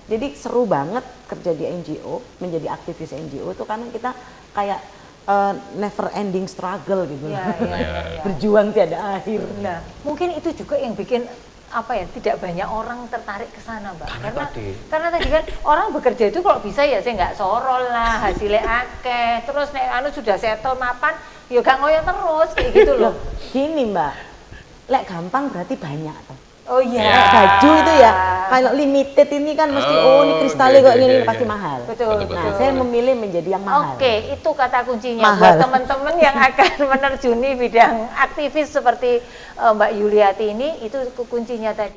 Jadi seru banget kerja di NGO, menjadi aktivis NGO itu karena kita kayak never ending struggle gitu. Berjuang tiada akhir. Nah, mungkin itu juga yang bikin tidak banyak orang tertarik ke sana, Mbak. Karena tadi kan orang bekerja itu kalau bisa ya saya nggak sorol lah, hasilnya akeh, terus nek sudah settle mapan, ya gak ngoyo terus kayak gitu loh. Gini Mbak, lek gampang berarti banyak toh. Oh iya. Baju itu ya, kalau limited ini kan mesti ini kristalnya kok ini pasti mahal. Betul. Nah, saya memilih menjadi yang mahal. Oke, itu kata kuncinya buat teman-teman yang akan menerjuni bidang aktivis seperti Mbak Yuliati ini, itu kuncinya tadi.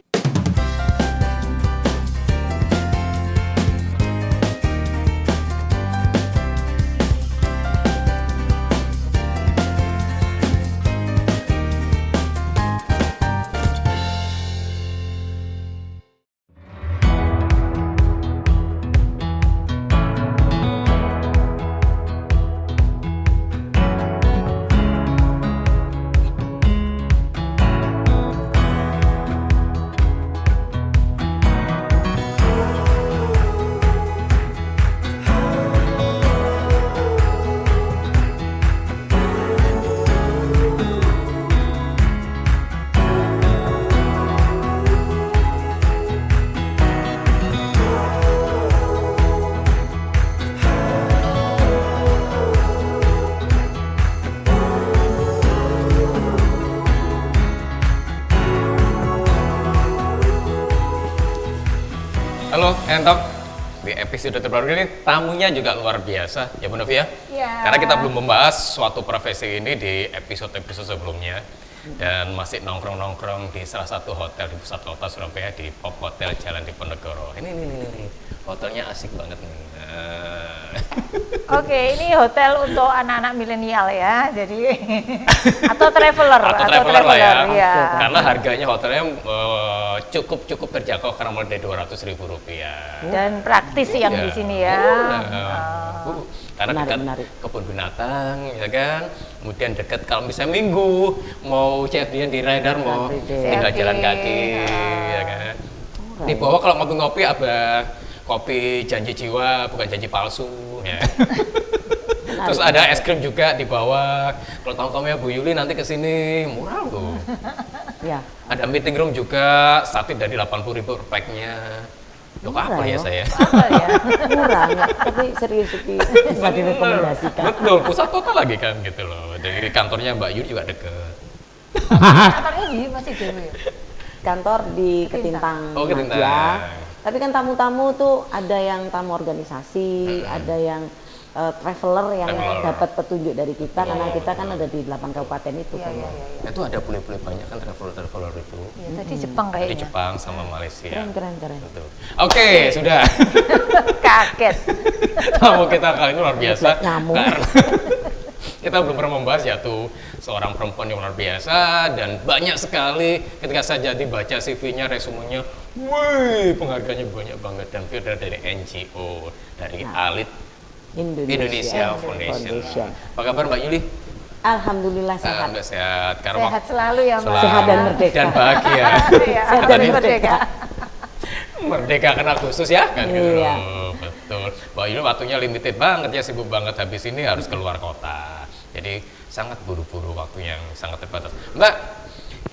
Halo, Entok. Di episode terbaru ini tamunya juga luar biasa, ya Bu Novi ya? Iya. Karena kita belum membahas suatu profesi ini di episode-episode sebelumnya. Dan masih nongkrong-nongkrong di salah satu hotel di pusat kota Surabaya, di Pop Hotel Jalan Diponegoro. Ini. Hotelnya asik banget nih. Oke, ini hotel untuk anak-anak milenial ya, jadi atau traveler lah ya. Ya. Karena harganya hotelnya cukup terjangkau karena mulai dari Rp200.000. Dan praktis yang di sini ya. Karena dekat kebun binatang, ya kan. Kemudian dekat kalau misalnya minggu mau CFD di Radar mau tinggal jalan kaki, ya kan. Di bawah kalau ngopi-ngopi kopi janji jiwa bukan janji palsu ya. Terus ada es krim juga di bawah. Kalau tahu-tahu ya Bu Yuli nanti kesini murah loh. Ya. Ada meeting room juga, starting dari 80.000 per pack-nya. Loh, apa ya saya? Murah nggak? Tapi serius bisa direkomendasikan. Betul, pusat kota lagi kan gitu loh. Dari kantornya Mbak Yuli juga deket. Kantornya di masih Dewi ya? Kantor di Ketintang. Oh, Ketintang. Tapi kan tamu-tamu tuh ada yang tamu organisasi, ada yang traveler yang dapat petunjuk dari kita karena kita kan ada di 8 kabupaten itu kan. Itu ada bule-bule banyak kan traveler itu. Ya, tadi Jepang kayaknya. Di Jepang sama Malaysia. Keren. Betul. Oke, sudah. Kaget. Tamu kita kali ini luar biasa. Karena kita belum pernah membahas ya tuh seorang perempuan yang luar biasa dan banyak sekali ketika saya jadi baca CV-nya, resumenya, wih penghargaannya banyak banget dan dia dari NGO, dari Alit Indonesia Foundation. Apa kabar Mbak Yuli? Alhamdulillah sehat. Alhamdulillah sehat. Sehat selalu ya Mbak. Sehat dan merdeka. Dan bahagia. Sehat dan merdeka. Merdeka kan Agustus ya kan gitu. Iya. Betul. Mbak Yuli waktunya limited banget ya, sibuk banget habis ini harus keluar kota. Jadi sangat buru-buru, waktu yang sangat terbatas. Mbak,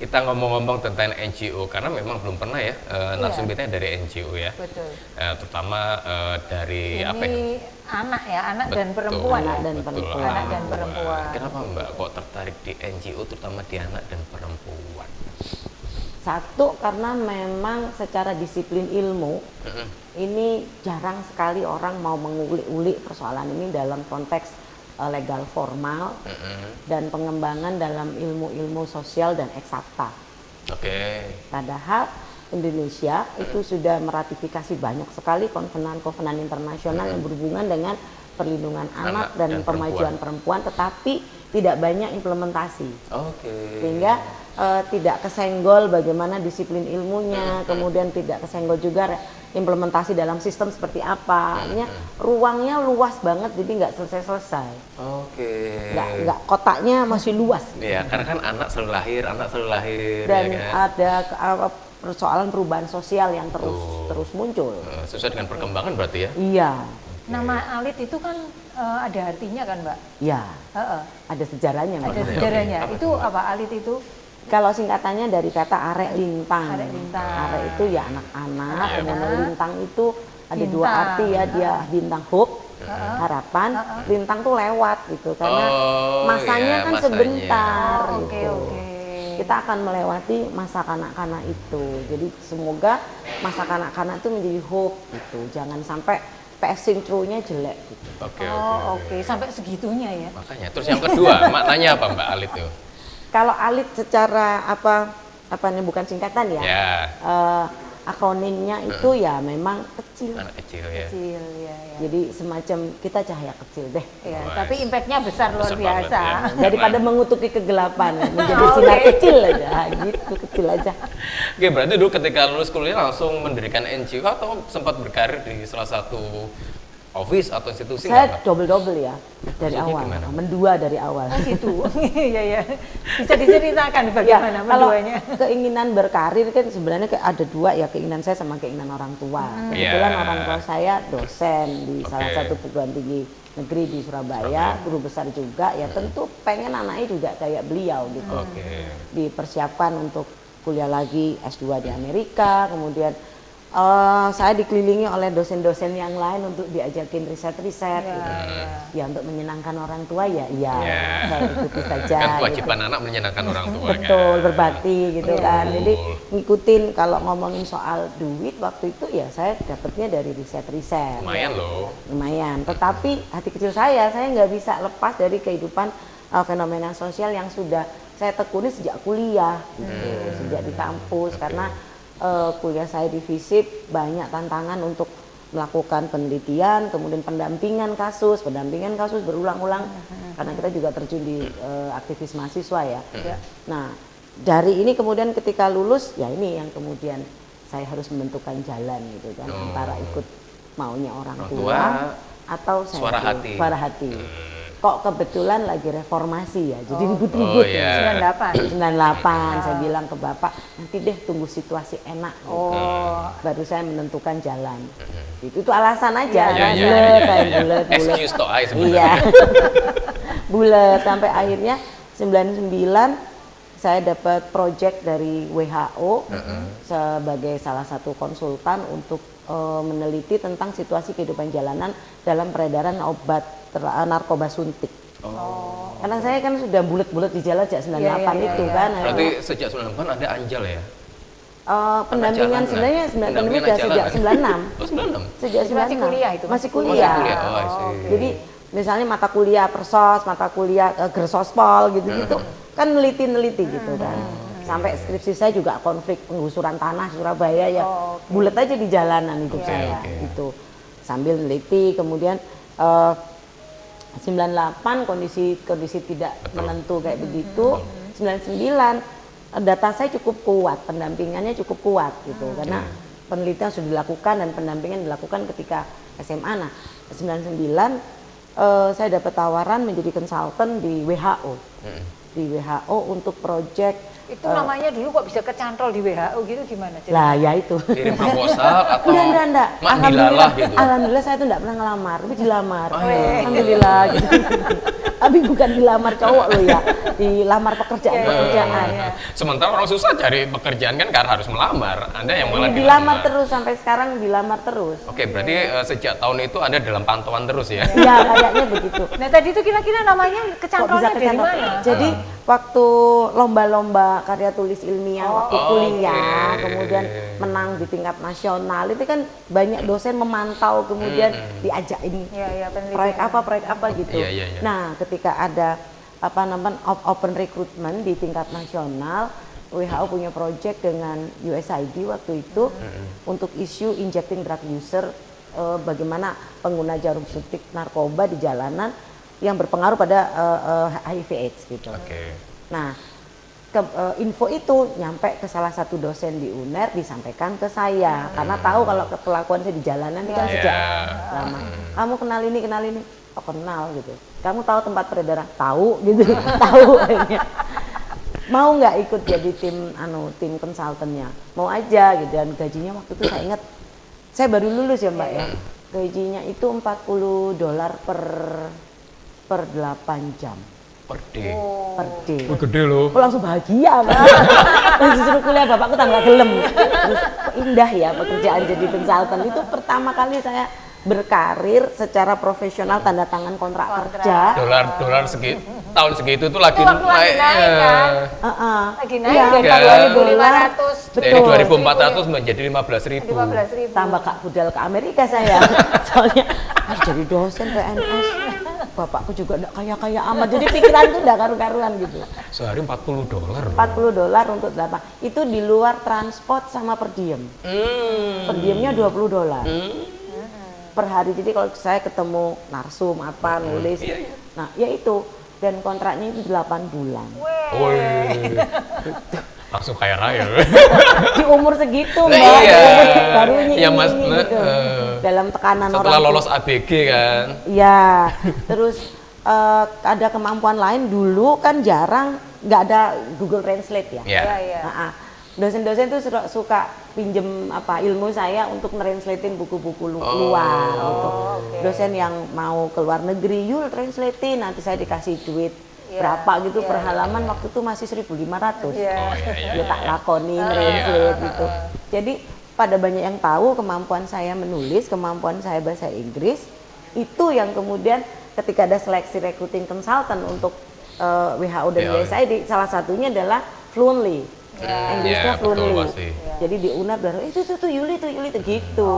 kita ngomong-ngomong tentang NGO karena memang belum pernah ya narasumbernya dari NGO ya. Betul. Terutama dari ini anak Betul, dan perempuan. betul, Anak dan perempuan. Kenapa Mbak kok tertarik di NGO terutama di anak dan perempuan? Satu, karena memang secara disiplin ilmu ini jarang sekali orang mau mengulik-ulik persoalan ini dalam konteks legal formal dan pengembangan dalam ilmu-ilmu sosial dan eksakta. Padahal Indonesia itu sudah meratifikasi banyak sekali konvenan-konvenan internasional yang berhubungan dengan perlindungan anak dan pemajuan perempuan, tetapi tidak banyak implementasi. Sehingga tidak kesenggol bagaimana disiplin ilmunya, kemudian tidak kesenggol juga implementasi dalam sistem seperti apa. Ruangnya luas banget, jadi nggak selesai-selesai. Nggak kotaknya masih luas. Iya, karena kan anak selalu lahir. Dan ya kan? ada persoalan perubahan sosial yang terus muncul. Sesuai dengan perkembangan berarti ya? Iya. Nama alit itu kan ada artinya kan, Mbak? Iya. Ada sejarahnya, Mbak. Ada sejarahnya. Itu apa alit itu? Kalau singkatannya dari kata arek lintang. Arek lintang. Arek itu ya anak-anak, kemudian lintang itu ada Bintang. dua arti ya, dia bintang hope, harapan, lintang tuh lewat gitu. Karena masanya kan masanya. sebentar Oke, gitu. oke. Kita akan melewati masa kanak-kanak itu. Jadi semoga masa kanak-kanak itu menjadi hope gitu. Jangan sampai passing through-nya jelek gitu. Oke. Sampai segitunya ya. Makanya. Terus yang kedua, maknanya apa Mbak alit itu? Kalau alit secara apa nih bukan singkatan ya. Ya. Akronimnya itu ya memang kecil. Anak kecil ya. Kecil ya. Jadi semacam kita cahaya kecil deh. Ya, Wah, tapi impactnya besar luar besar banget, biasa. ya. Daripada mengutuki kegelapan menjadi Oke. sinar kecil aja, gitu kecil aja. Oke, berarti dulu ketika lulus kuliah langsung mendirikan NGO atau sempat berkarir di salah satu office atau institusi? Saya double ya dari Maksudnya awal, gimana? mendua dari awal. Oh gitu. Iya ya. Bisa diceritakan bagaimana Kalau menduanya? keinginan berkarir kan sebenarnya ada dua ya, keinginan saya sama keinginan orang tua. Kebetulan Iya. orang tua saya dosen di salah Oke. satu perguruan tinggi negeri di Surabaya, guru besar juga. Ya tentu pengen anaknya juga kayak beliau gitu. Oke. Dipersiapkan untuk kuliah lagi S2 di Amerika, kemudian saya dikelilingi oleh dosen-dosen yang lain untuk diajakin riset-riset gitu. Ya untuk menyenangkan orang tua ya saya ikuti saja Kan gitu. kewajiban anak menyenangkan orang tua Betul, kan. berbakti gitu kan. Jadi Betul. ngikutin kalau ngomongin soal duit waktu itu ya saya dapatnya dari riset-riset. Lumayan loh. Lumayan. Tetapi hati kecil saya nggak bisa lepas dari kehidupan fenomena sosial yang sudah saya tekuni sejak kuliah gitu, sejak di kampus karena kuliah saya di FISIP banyak tantangan untuk melakukan penelitian, kemudian pendampingan kasus berulang-ulang karena kita juga terjun di aktivis mahasiswa ya. Nah, dari ini kemudian ketika lulus ya ini yang kemudian saya harus menentukan jalan gitu kan antara ikut maunya orang tua atau saya Suara ikut hati. suara hati. Kok kebetulan lagi reformasi ya, jadi ribut-ribut ya. 98 saya bilang ke bapak nanti deh tunggu situasi enak. Baru saya menentukan jalan. Itu alasan aja kan, bulet. Excuse to I sebenarnya. Iya. Bulet sampai akhirnya 99 saya dapat project dari WHO sebagai salah satu konsultan untuk meneliti tentang situasi kehidupan jalanan dalam peredaran obat narkoba suntik. Karena saya kan sudah bulet-bulet di jalan sejak 98 itu kan. Berarti sejak 98 ada Anjal ya? Pendampingan sebenarnya pendampingan sudah sejak 96. Oh, 96. Sejak 96. Masih kuliah itu? Masih kuliah. Oh, I see. Jadi misalnya mata kuliah Persos, mata kuliah Gersospol gitu-gitu kan neliti-neliti gitu kan. Sampai skripsi saya juga konflik penggusuran tanah Surabaya ya. Bulet aja di jalanan hidup saya gitu. Sambil neliti kemudian 98 kondisi tidak menentu kayak begitu. 99 data saya cukup kuat, pendampingannya cukup kuat gitu karena penelitian sudah dilakukan dan pendampingan dilakukan ketika SMA. Nah, 99 saya dapat tawaran menjadi konsultan di WHO. Di WHO untuk proyek Itu namanya dulu kok bisa kecantol di WHO gitu gimana? lah ya itu. Kirim proposal atau Enggak. mak dilalah gitu. Alhamdulillah saya tuh enggak pernah ngelamar, tapi dilamar. Alhamdulillah gitu. Tapi bukan dilamar cowok loh ya, dilamar pekerjaan. Sementara orang susah cari pekerjaan kan karena harus melamar. Anda yang malah Dilamar terus sampai sekarang dilamar terus. Oke, berarti sejak tahun itu Anda dalam pantauan terus ya? Iya, kayaknya begitu. Nah tadi itu kira-kira namanya Kok bisa kecantolnya dari kecantol? mana? Jadi waktu lomba-lomba karya tulis ilmiah waktu kuliah, kemudian menang di tingkat nasional, itu kan banyak dosen memantau, kemudian diajakin proyek apa gitu. Nah, ketika ada open recruitment di tingkat nasional, WHO punya project dengan USAID waktu itu untuk isu injecting drug user, bagaimana pengguna jarum suntik narkoba di jalanan yang berpengaruh pada HIV/AIDS gitu. Nah, info itu nyampe ke salah satu dosen di UNER, disampaikan ke saya karena tahu kalau kelakuan saya di jalanan itu kan sejak lama. Kamu kenal ini, oh kenal gitu. Kamu tahu tempat peredaran? Tahu gitu, tahu. mau nggak ikut jadi tim konsultannya, mau aja gitu. Dan gajinya waktu itu saya ingat, saya baru lulus ya Mbak ya, gajinya itu $40 per 8 jam per day. per day. Gede loh. Aku langsung bahagia Mbak. Disuruh kuliah bapakku tambah gelem. Terus indah ya pekerjaan jadi konsultan. Itu pertama kali saya berkarir secara profesional, tanda tangan kontrak kerja. Dolar tahun segitu tuh lagi naik kan? Lagi naik dari $2.500. Dari 2.400 menjadi 15.000. Tambah Kak Budal ke Amerika saya. Soalnya jadi dosen PNS. Bapakku juga enggak kaya-kaya amat. Jadi pikiran tuh enggak karu-karuan gitu. Sehari $40. $40 untuk 8. Itu di luar transport sama per diem. Per diemnya $20. Per hari. Jadi kalau saya ketemu narsum apa nulis, nah ya itu, dan kontraknya itu 8 bulan. Langsung kaya raya. Di umur segitu Mbak, baru ini gitu. Dalam tekanan orang. Setelah lolos ABG kan. Iya. Terus ada kemampuan lain, dulu kan jarang, nggak ada Google Translate ya. Dosen-dosen tuh suka pinjem ilmu saya untuk nge-translatein buku-buku luar gitu. Dosen yang mau ke luar negeri, yuk translatein, nanti saya dikasih duit berapa gitu per halaman. Waktu itu masih 1.500. Ya tak lakoni translate gitu. Jadi pada banyak yang tahu kemampuan saya menulis, kemampuan saya bahasa Inggris, itu yang kemudian ketika ada seleksi recruiting consultant untuk WHO dan USAID, salah satunya adalah fluently. Inggrisnya fluently. Jadi di UNAP baru itu Yuli tuh gitu.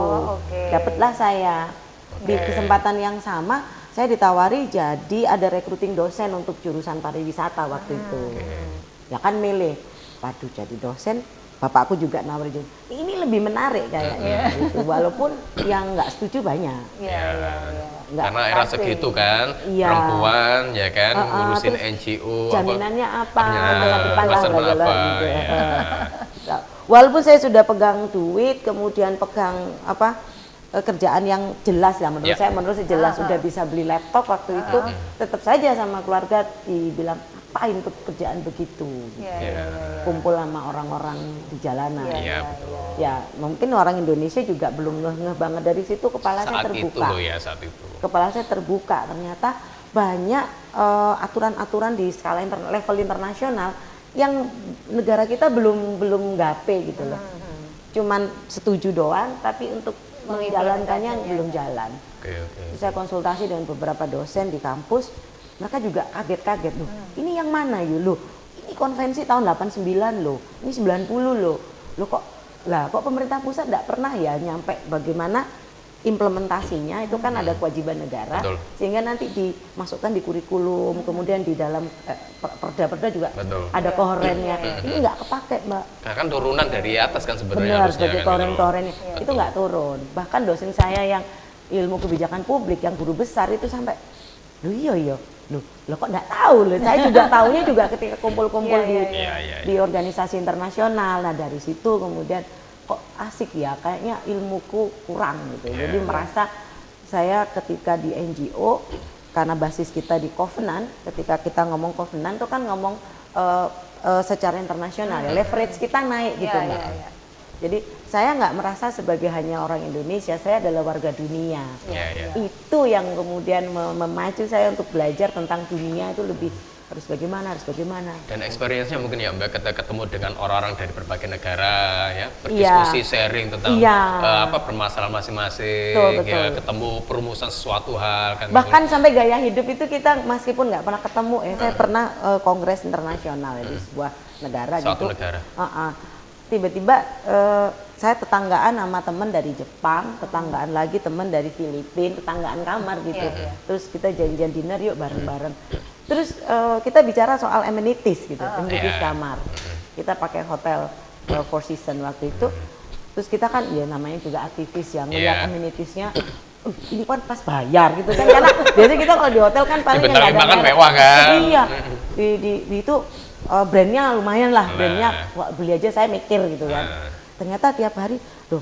Dapatlah saya. Di kesempatan yang sama saya ditawari jadi ada recruiting dosen untuk jurusan pariwisata waktu itu. Ya kan milih. Waduh, jadi dosen. Bapakku juga nawarin, ini lebih menarik kayaknya gitu. Walaupun yang nggak setuju banyak. Karena era segitu kan, perempuan ya kan, ngurusin NGO. Jaminannya apa? Masa depan gitu. Walaupun saya sudah pegang duit, kemudian pegang kerjaan yang jelas lah menurut saya jelas, sudah bisa beli laptop waktu itu, tetap saja sama keluarga dibilang ngapain kerjaan begitu, kumpul sama orang-orang di jalanan. Ya mungkin orang Indonesia juga belum ngeh banget, dari situ kepala saya terbuka. Kepala saya terbuka, ternyata banyak aturan-aturan di skala level internasional yang negara kita belum gape gitu loh. Cuman setuju doang, tapi untuk menjalankannya belum jalan. Saya konsultasi dengan beberapa dosen di kampus, mereka juga kaget-kaget loh. Ini yang mana loh? Ini konvensi tahun 89 loh. Ini 90 loh. Kok pemerintah pusat enggak pernah ya nyampe bagaimana implementasinya, itu kan ada kewajiban negara. Sehingga nanti dimasukkan di kurikulum, kemudian di dalam perda-perda juga ada koherennya. Ini enggak kepake, Mbak. Karena kan turunan dari atas kan sebenarnya. Benar, sebagai kohren-koherennya. Itu enggak turun. Bahkan dosen saya yang ilmu kebijakan publik, yang guru besar itu sampai, Loh kok enggak tahu loh. Saya juga tahunya juga ketika kumpul-kumpul di organisasi internasional. Nah, dari situ kemudian kok asik ya, kayaknya ilmuku kurang gitu. Jadi merasa saya ketika di NGO, karena basis kita di Covenant, ketika kita ngomong Covenant itu kan ngomong secara internasional ya, leverage kita naik gitu Mbak. Jadi saya nggak merasa sebagai hanya orang Indonesia, saya adalah warga dunia. Itu yang kemudian memacu saya untuk belajar tentang dunia itu lebih harus bagaimana. Dan experience-nya mungkin ya Mbak, kita ketemu dengan orang-orang dari berbagai negara ya, berdiskusi sharing tentang permasalahan masing-masing, ketemu perumusan sesuatu hal kan. Bahkan sampai gaya hidup itu kita meskipun nggak pernah ketemu saya pernah kongres internasional di sebuah negara tiba-tiba saya tetanggaan sama teman dari Jepang, tetanggaan lagi teman dari Filipina, tetanggaan kamar gitu. Terus kita janjian dinner yuk bareng-bareng. Terus kita bicara soal amenities gitu, amenities kamar. Kita pakai hotel Four Seasons waktu itu. Terus kita kan ya namanya juga aktivis yang melihat amenitiesnya. Ini kan pas bayar gitu kan, karena biasanya kita kalau di hotel kan paling yang nggak ada makan mewah kan. Iya, di itu brandnya lumayan lah, brandnya beli aja saya mikir gitu kan. Ternyata tiap hari, loh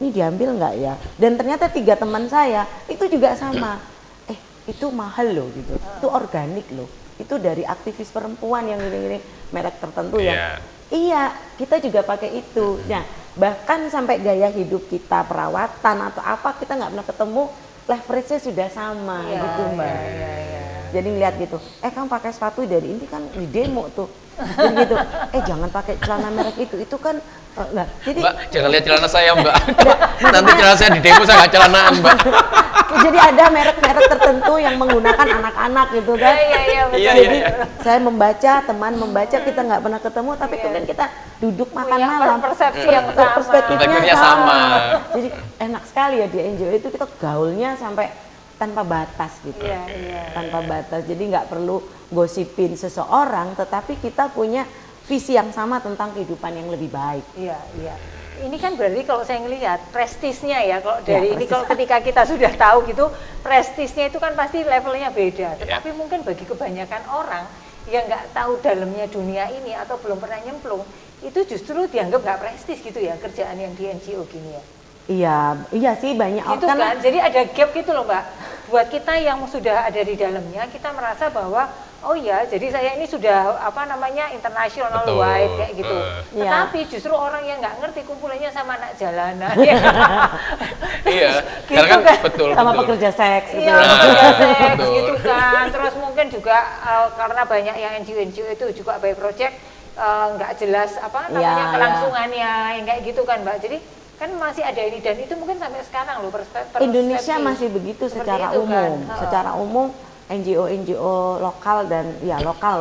ini diambil nggak ya? Dan ternyata 3 teman saya itu juga sama. Itu mahal loh gitu, itu organik loh. itu dari aktivis perempuan yang gini-gini merek tertentu Iya. ya. Iya, kita juga pakai itu. Nah, bahkan sampai gaya hidup kita, perawatan atau apa, kita nggak pernah ketemu, leverage-nya sudah sama gitu Mbak. Jadi ngeliat gitu, kamu pakai sepatu dari ini kan di demo tuh. Jadi gitu, jangan pakai celana merek itu kan enggak. Jadi Mbak, jangan lihat celana saya Mbak. Nanti celana saya di demo saya nggak celanaan Mbak. Jadi ada merek-merek tertentu yang menggunakan anak-anak gitu kan. Iya, Jadi iya. saya membaca, teman membaca, kita nggak pernah ketemu, tapi kemudian kita duduk makan Punya malam. persepsi yang sama. Perspektifnya Perspektifnya sama. sama. Jadi enak sekali ya di NGO itu kita gaulnya sampai tanpa batas gitu. Tanpa batas. Jadi nggak perlu gosipin seseorang, tetapi kita punya visi yang sama tentang kehidupan yang lebih baik. Iya. Ini kan berarti kalau saya ngelihat prestisnya ya, kalau dari ini prestis. kalau ketika kita sudah tahu gitu, prestisnya itu kan pasti levelnya beda. Tetapi mungkin bagi kebanyakan orang yang nggak tahu dalamnya dunia ini atau belum pernah nyemplung, itu justru dianggap nggak prestis gitu ya kerjaan yang di NGO gini ya. Iya sih banyak Gitu kan, jadi ada gap gitu loh Mbak. Buat kita yang sudah ada di dalamnya, kita merasa bahwa oh ya, jadi saya ini sudah international Betul. wide kayak gitu. Iya. Tetapi justru orang yang nggak ngerti kumpulannya sama anak jalanan. Iya, Gitu karena kan kan. betul. sama betul. pekerja seks gitu. Iya, ya. pekerja seks Betul. gitu kan. Terus mungkin juga karena banyak yang NGO itu juga by project nggak jelas Iya. kelangsungannya, yang kayak gitu kan Mbak. Jadi kan masih ada ini dan itu mungkin sampai sekarang loh Indonesia masih begitu seperti secara itu umum. kan. Secara umum NGO lokal dan ya lokal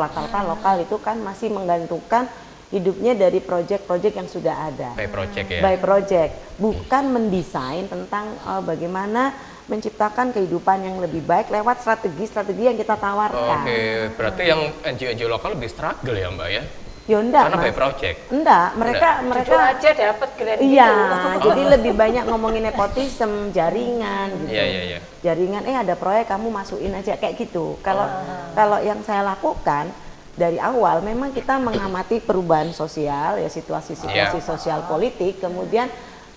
itu kan masih menggantungkan hidupnya dari proyek-proyek yang sudah ada. By project ya. By project, bukan mendesain tentang bagaimana menciptakan kehidupan yang lebih baik lewat strategi-strategi yang kita tawarkan. Oke, berarti yang NGO lokal lebih struggle ya Mbak ya? Ya enggak, Karena by Mas. project. Enggak, mereka Jujur aja dapat grant iya, gitu. jadi lebih banyak ngomongin nepotisme, jaringan gitu. Iya. Jaringan ada proyek kamu masukin aja kayak gitu. Kalau yang saya lakukan dari awal memang kita mengamati perubahan sosial ya, situasi-situasi Iya. sosial politik, kemudian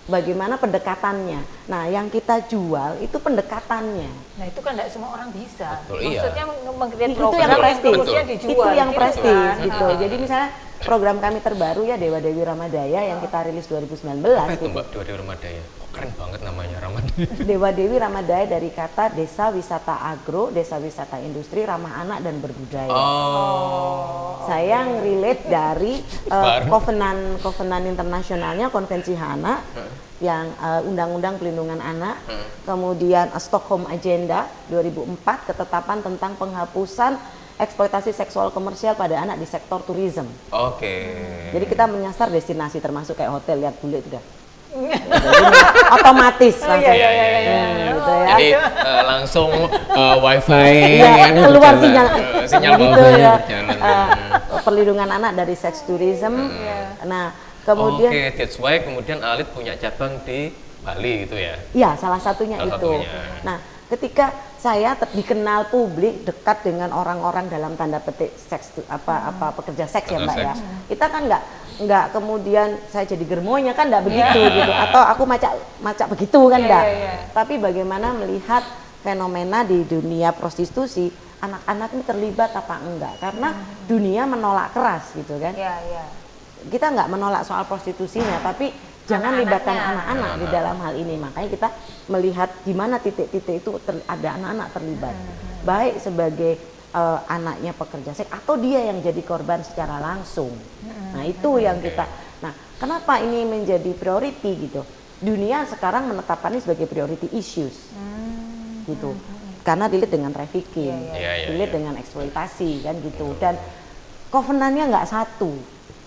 bagaimana pendekatannya. Nah, yang kita jual itu pendekatannya. Nah itu kan tidak semua orang bisa. Betul, iya. Maksudnya meng-create Itu program yang yang prestis. terusnya dijual. Itu yang gitu prestis kan. gitu. Jadi misalnya program kami terbaru ya Dewa Dewi Ramadaya yang kita rilis 2019 Apa itu gitu. Mbak Dewa Dewi Ramadaya? Oh, keren banget namanya Ramadaya. Dewa Dewi Ramadaya dari kata desa wisata agro, desa wisata industri, ramah anak dan berbudaya. Saya relate dari kovenan internasionalnya konvensi HANA yang Undang-Undang Pelindungan Anak, kemudian Stockholm Agenda 2004 ketetapan tentang penghapusan eksploitasi seksual komersial pada anak di sektor tourism. Oke. Jadi kita menyasar destinasi termasuk kayak hotel, lihat bule itu dah. Otomatis langsung. Iya. Gitu ya. Jadi langsung wifi Iya, kan keluar berjalan. sinyal Begitu gitu ya. berjalan. Perlindungan anak dari seks tourism. Nah, kemudian Oke, that's why kemudian Alit punya cabang di Bali gitu ya. ya salah satunya Salah itu. satunya. Nah, ketika saya dikenal publik dekat dengan orang-orang dalam tanda petik seks pekerja seks ya Pekerja Mbak ya. seks. Kita kan nggak kemudian saya jadi germonya kan nggak begitu gitu atau aku macak begitu kan nggak. Tapi bagaimana melihat fenomena di dunia prostitusi, anak-anak ini terlibat apa enggak? Karena dunia menolak keras gitu kan. Iya. Kita nggak menolak soal prostitusinya, tapi jangan libatkan anak-anak di dalam hal ini. Makanya kita melihat di mana titik-titik itu ada anak-anak terlibat, baik sebagai anaknya pekerja seks atau dia yang jadi korban secara langsung. Nah itu yang kita. Nah kenapa ini menjadi priority gitu? Dunia sekarang menetapkan ini sebagai priority issues, gitu. Karena dilihat dengan trafficking, Iya. dilihat dengan eksploitasi kan gitu. Dan covenantnya nggak satu.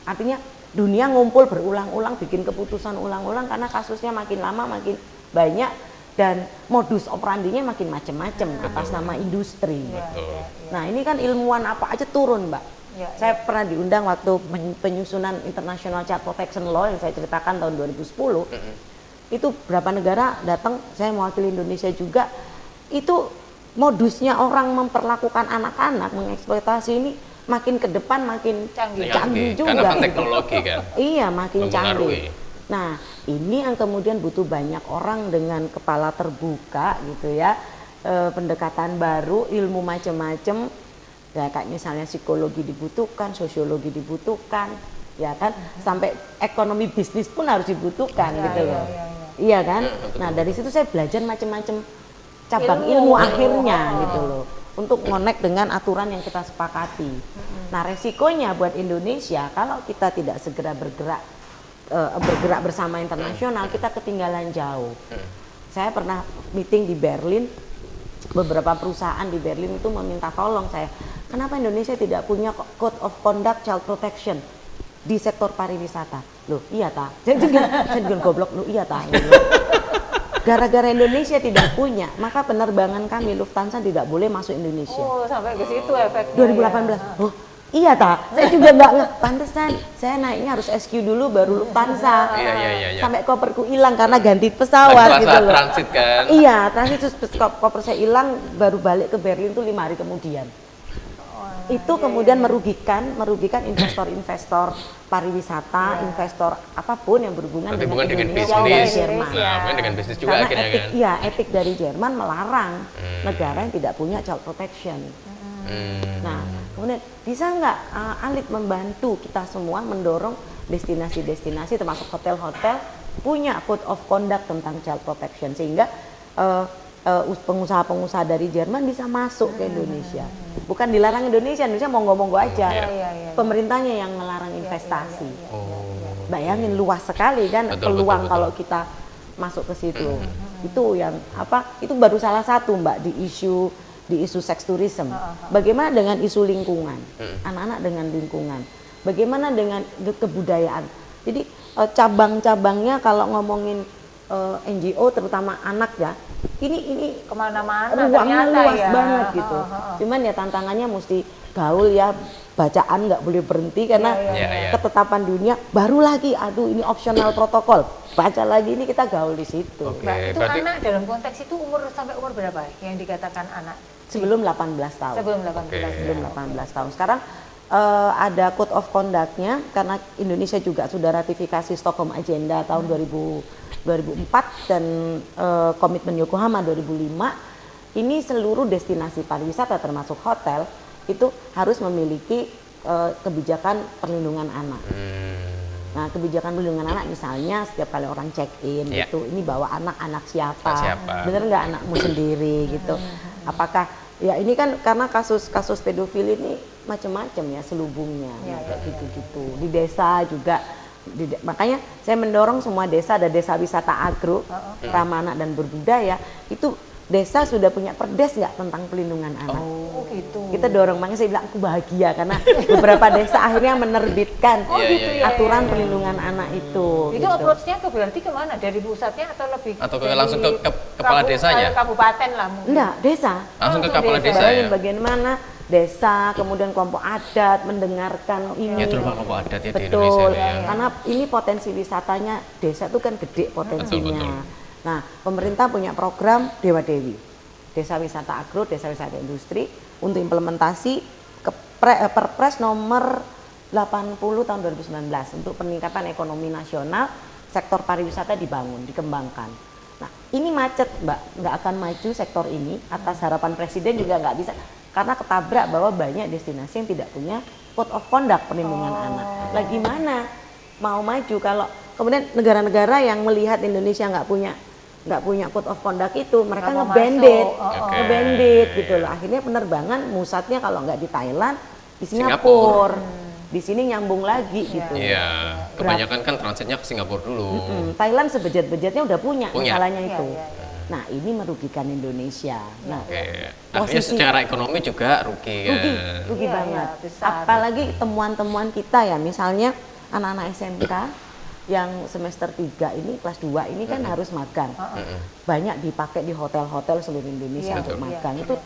Artinya dunia ngumpul berulang-ulang bikin keputusan ulang-ulang karena kasusnya makin lama makin banyak dan modus operandinya makin macam-macam atas nama industri. Betul. Nah ini kan ilmuwan apa aja turun Mbak. Ya, Saya pernah diundang waktu penyusunan International Child Protection Law yang saya ceritakan tahun 2010. Itu berapa negara datang, saya mewakili Indonesia juga. Itu modusnya orang memperlakukan anak-anak mengeksploitasi ini makin ke depan makin canggih juga. Karena kan gitu. teknologi kan. Iya, makin Mempengaruhi. canggih. Nah, ini yang kemudian butuh banyak orang dengan kepala terbuka gitu ya, pendekatan baru, ilmu macam-macam, Ya kayak misalnya psikologi dibutuhkan, sosiologi dibutuhkan, ya kan, sampai ekonomi bisnis pun harus dibutuhkan gitu loh. Iya kan? Nah dari situ saya belajar macam-macam cabang ilmu akhirnya gitu loh, untuk connect dengan aturan yang kita sepakati. Nah resikonya buat Indonesia kalau kita tidak segera bergerak bersama internasional, kita ketinggalan jauh. Saya pernah meeting di Berlin, beberapa perusahaan di Berlin itu meminta tolong saya, kenapa Indonesia tidak punya code of conduct child protection di sektor pariwisata? Loh iya ta, saya juga goblok, loh iya ta. Gara-gara Indonesia tidak punya, maka penerbangan kami Lufthansa tidak boleh masuk Indonesia. Oh sampai ke situ efeknya. 2018, oh iya ta, saya juga nggak pantesan, saya naiknya harus SQ dulu baru Lufthansa. Iya. Sampai koperku hilang karena ganti pesawat gitu loh. Transit kan? Iya, transit terus koper saya hilang, baru balik ke Berlin tuh 5 hari kemudian. Itu kemudian merugikan investor-investor pariwisata, investor apapun yang berhubungan dengan Indonesia dan Jerman. Nah, dengan bisnis juga Karena akhirnya etik, kan. ya etik dari Jerman melarang negara yang tidak punya child protection. Nah, kemudian bisa nggak Alit membantu kita semua mendorong destinasi-destinasi termasuk hotel-hotel punya code of conduct tentang child protection, sehingga pengusaha-pengusaha dari Jerman bisa masuk ke Indonesia. Bukan dilarang Indonesia monggo-monggo aja. Pemerintahnya yang melarang investasi. Bayangin luas sekali kan peluang kalau kita masuk ke situ. Itu yang itu baru salah satu Mbak di isu seks tourism. Bagaimana dengan isu lingkungan? Anak-anak dengan lingkungan. Bagaimana dengan kebudayaan? Jadi cabang-cabangnya kalau ngomongin NGO terutama anak ya, ini kemana-mana ruangnya luas ya. banget gitu. Cuman ya tantangannya mesti gaul ya, bacaan nggak boleh berhenti karena ketetapan dunia. Baru lagi, aduh ini optional protokol, baca lagi, ini kita gaul di situ. Mbak, itu berarti anak dalam konteks itu sampai umur berapa yang dikatakan anak? Sebelum 18 tahun. Sebelum 18 tahun. Sekarang ada code of conduct-nya karena Indonesia juga sudah ratifikasi Stockholm Agenda tahun 2004 dan komitmen Yokohama 2005. Ini seluruh destinasi pariwisata termasuk hotel itu harus memiliki kebijakan perlindungan anak. Nah, kebijakan perlindungan anak misalnya setiap kali orang check in gitu, ini bawa anak siapa? Bener nggak anakmu sendiri gitu? Apakah ya ini kan karena kasus pedofil ini macam-macam ya selubungnya gitu. Di desa juga makanya saya mendorong semua desa, ada desa wisata agro ramah anak dan berbudaya, itu desa sudah punya perdes nggak tentang pelindungan anak. Oh gitu. Kita dorong, makanya saya bilang aku bahagia karena beberapa desa akhirnya menerbitkan aturan perlindungan anak itu. Itu approach-nya tuh berarti kemana? Dari pusatnya atau lebih? Atau langsung ke kepala desanya? Kabupaten lah mungkin. Enggak, desa. Langsung ke kepala desa ya? Bagaimana desa, kemudian kelompok adat mendengarkan ini. Ya terutama kelompok adat ya. Betul, di Indonesia ya. Karena ini potensi wisatanya, desa itu kan gede potensinya. Betul. Nah, pemerintah punya program Dewa Dewi, Desa Wisata Agro, Desa Wisata Industri, untuk implementasi Perpres nomor 80 tahun 2019 untuk peningkatan ekonomi nasional, sektor pariwisata dibangun, dikembangkan. Nah, ini macet Mbak, nggak akan maju sektor ini atas harapan Presiden juga nggak bisa, karena ketabrak bahwa banyak destinasi yang tidak punya code of conduct perlindungan anak. Lah gimana mau maju kalau kemudian negara-negara yang melihat Indonesia nggak punya code of conduct itu, mereka ngebandit gitu loh. Akhirnya penerbangan musatnya kalau nggak di Thailand, di Singapura. Di sini nyambung lagi gitu. Iya, kebanyakan kan transitnya ke Singapura dulu. Thailand sebejat-bejatnya udah punya. Masalahnya itu. Nah, ini merugikan Indonesia. Nah, akhirnya secara ekonomi juga rugi kan. Rugi banget. Apalagi temuan-temuan kita ya, misalnya anak-anak SMK yang semester 3 ini, kelas 2 ini kan harus magang. Banyak dipakai di hotel-hotel seluruh Indonesia untuk magang. Itu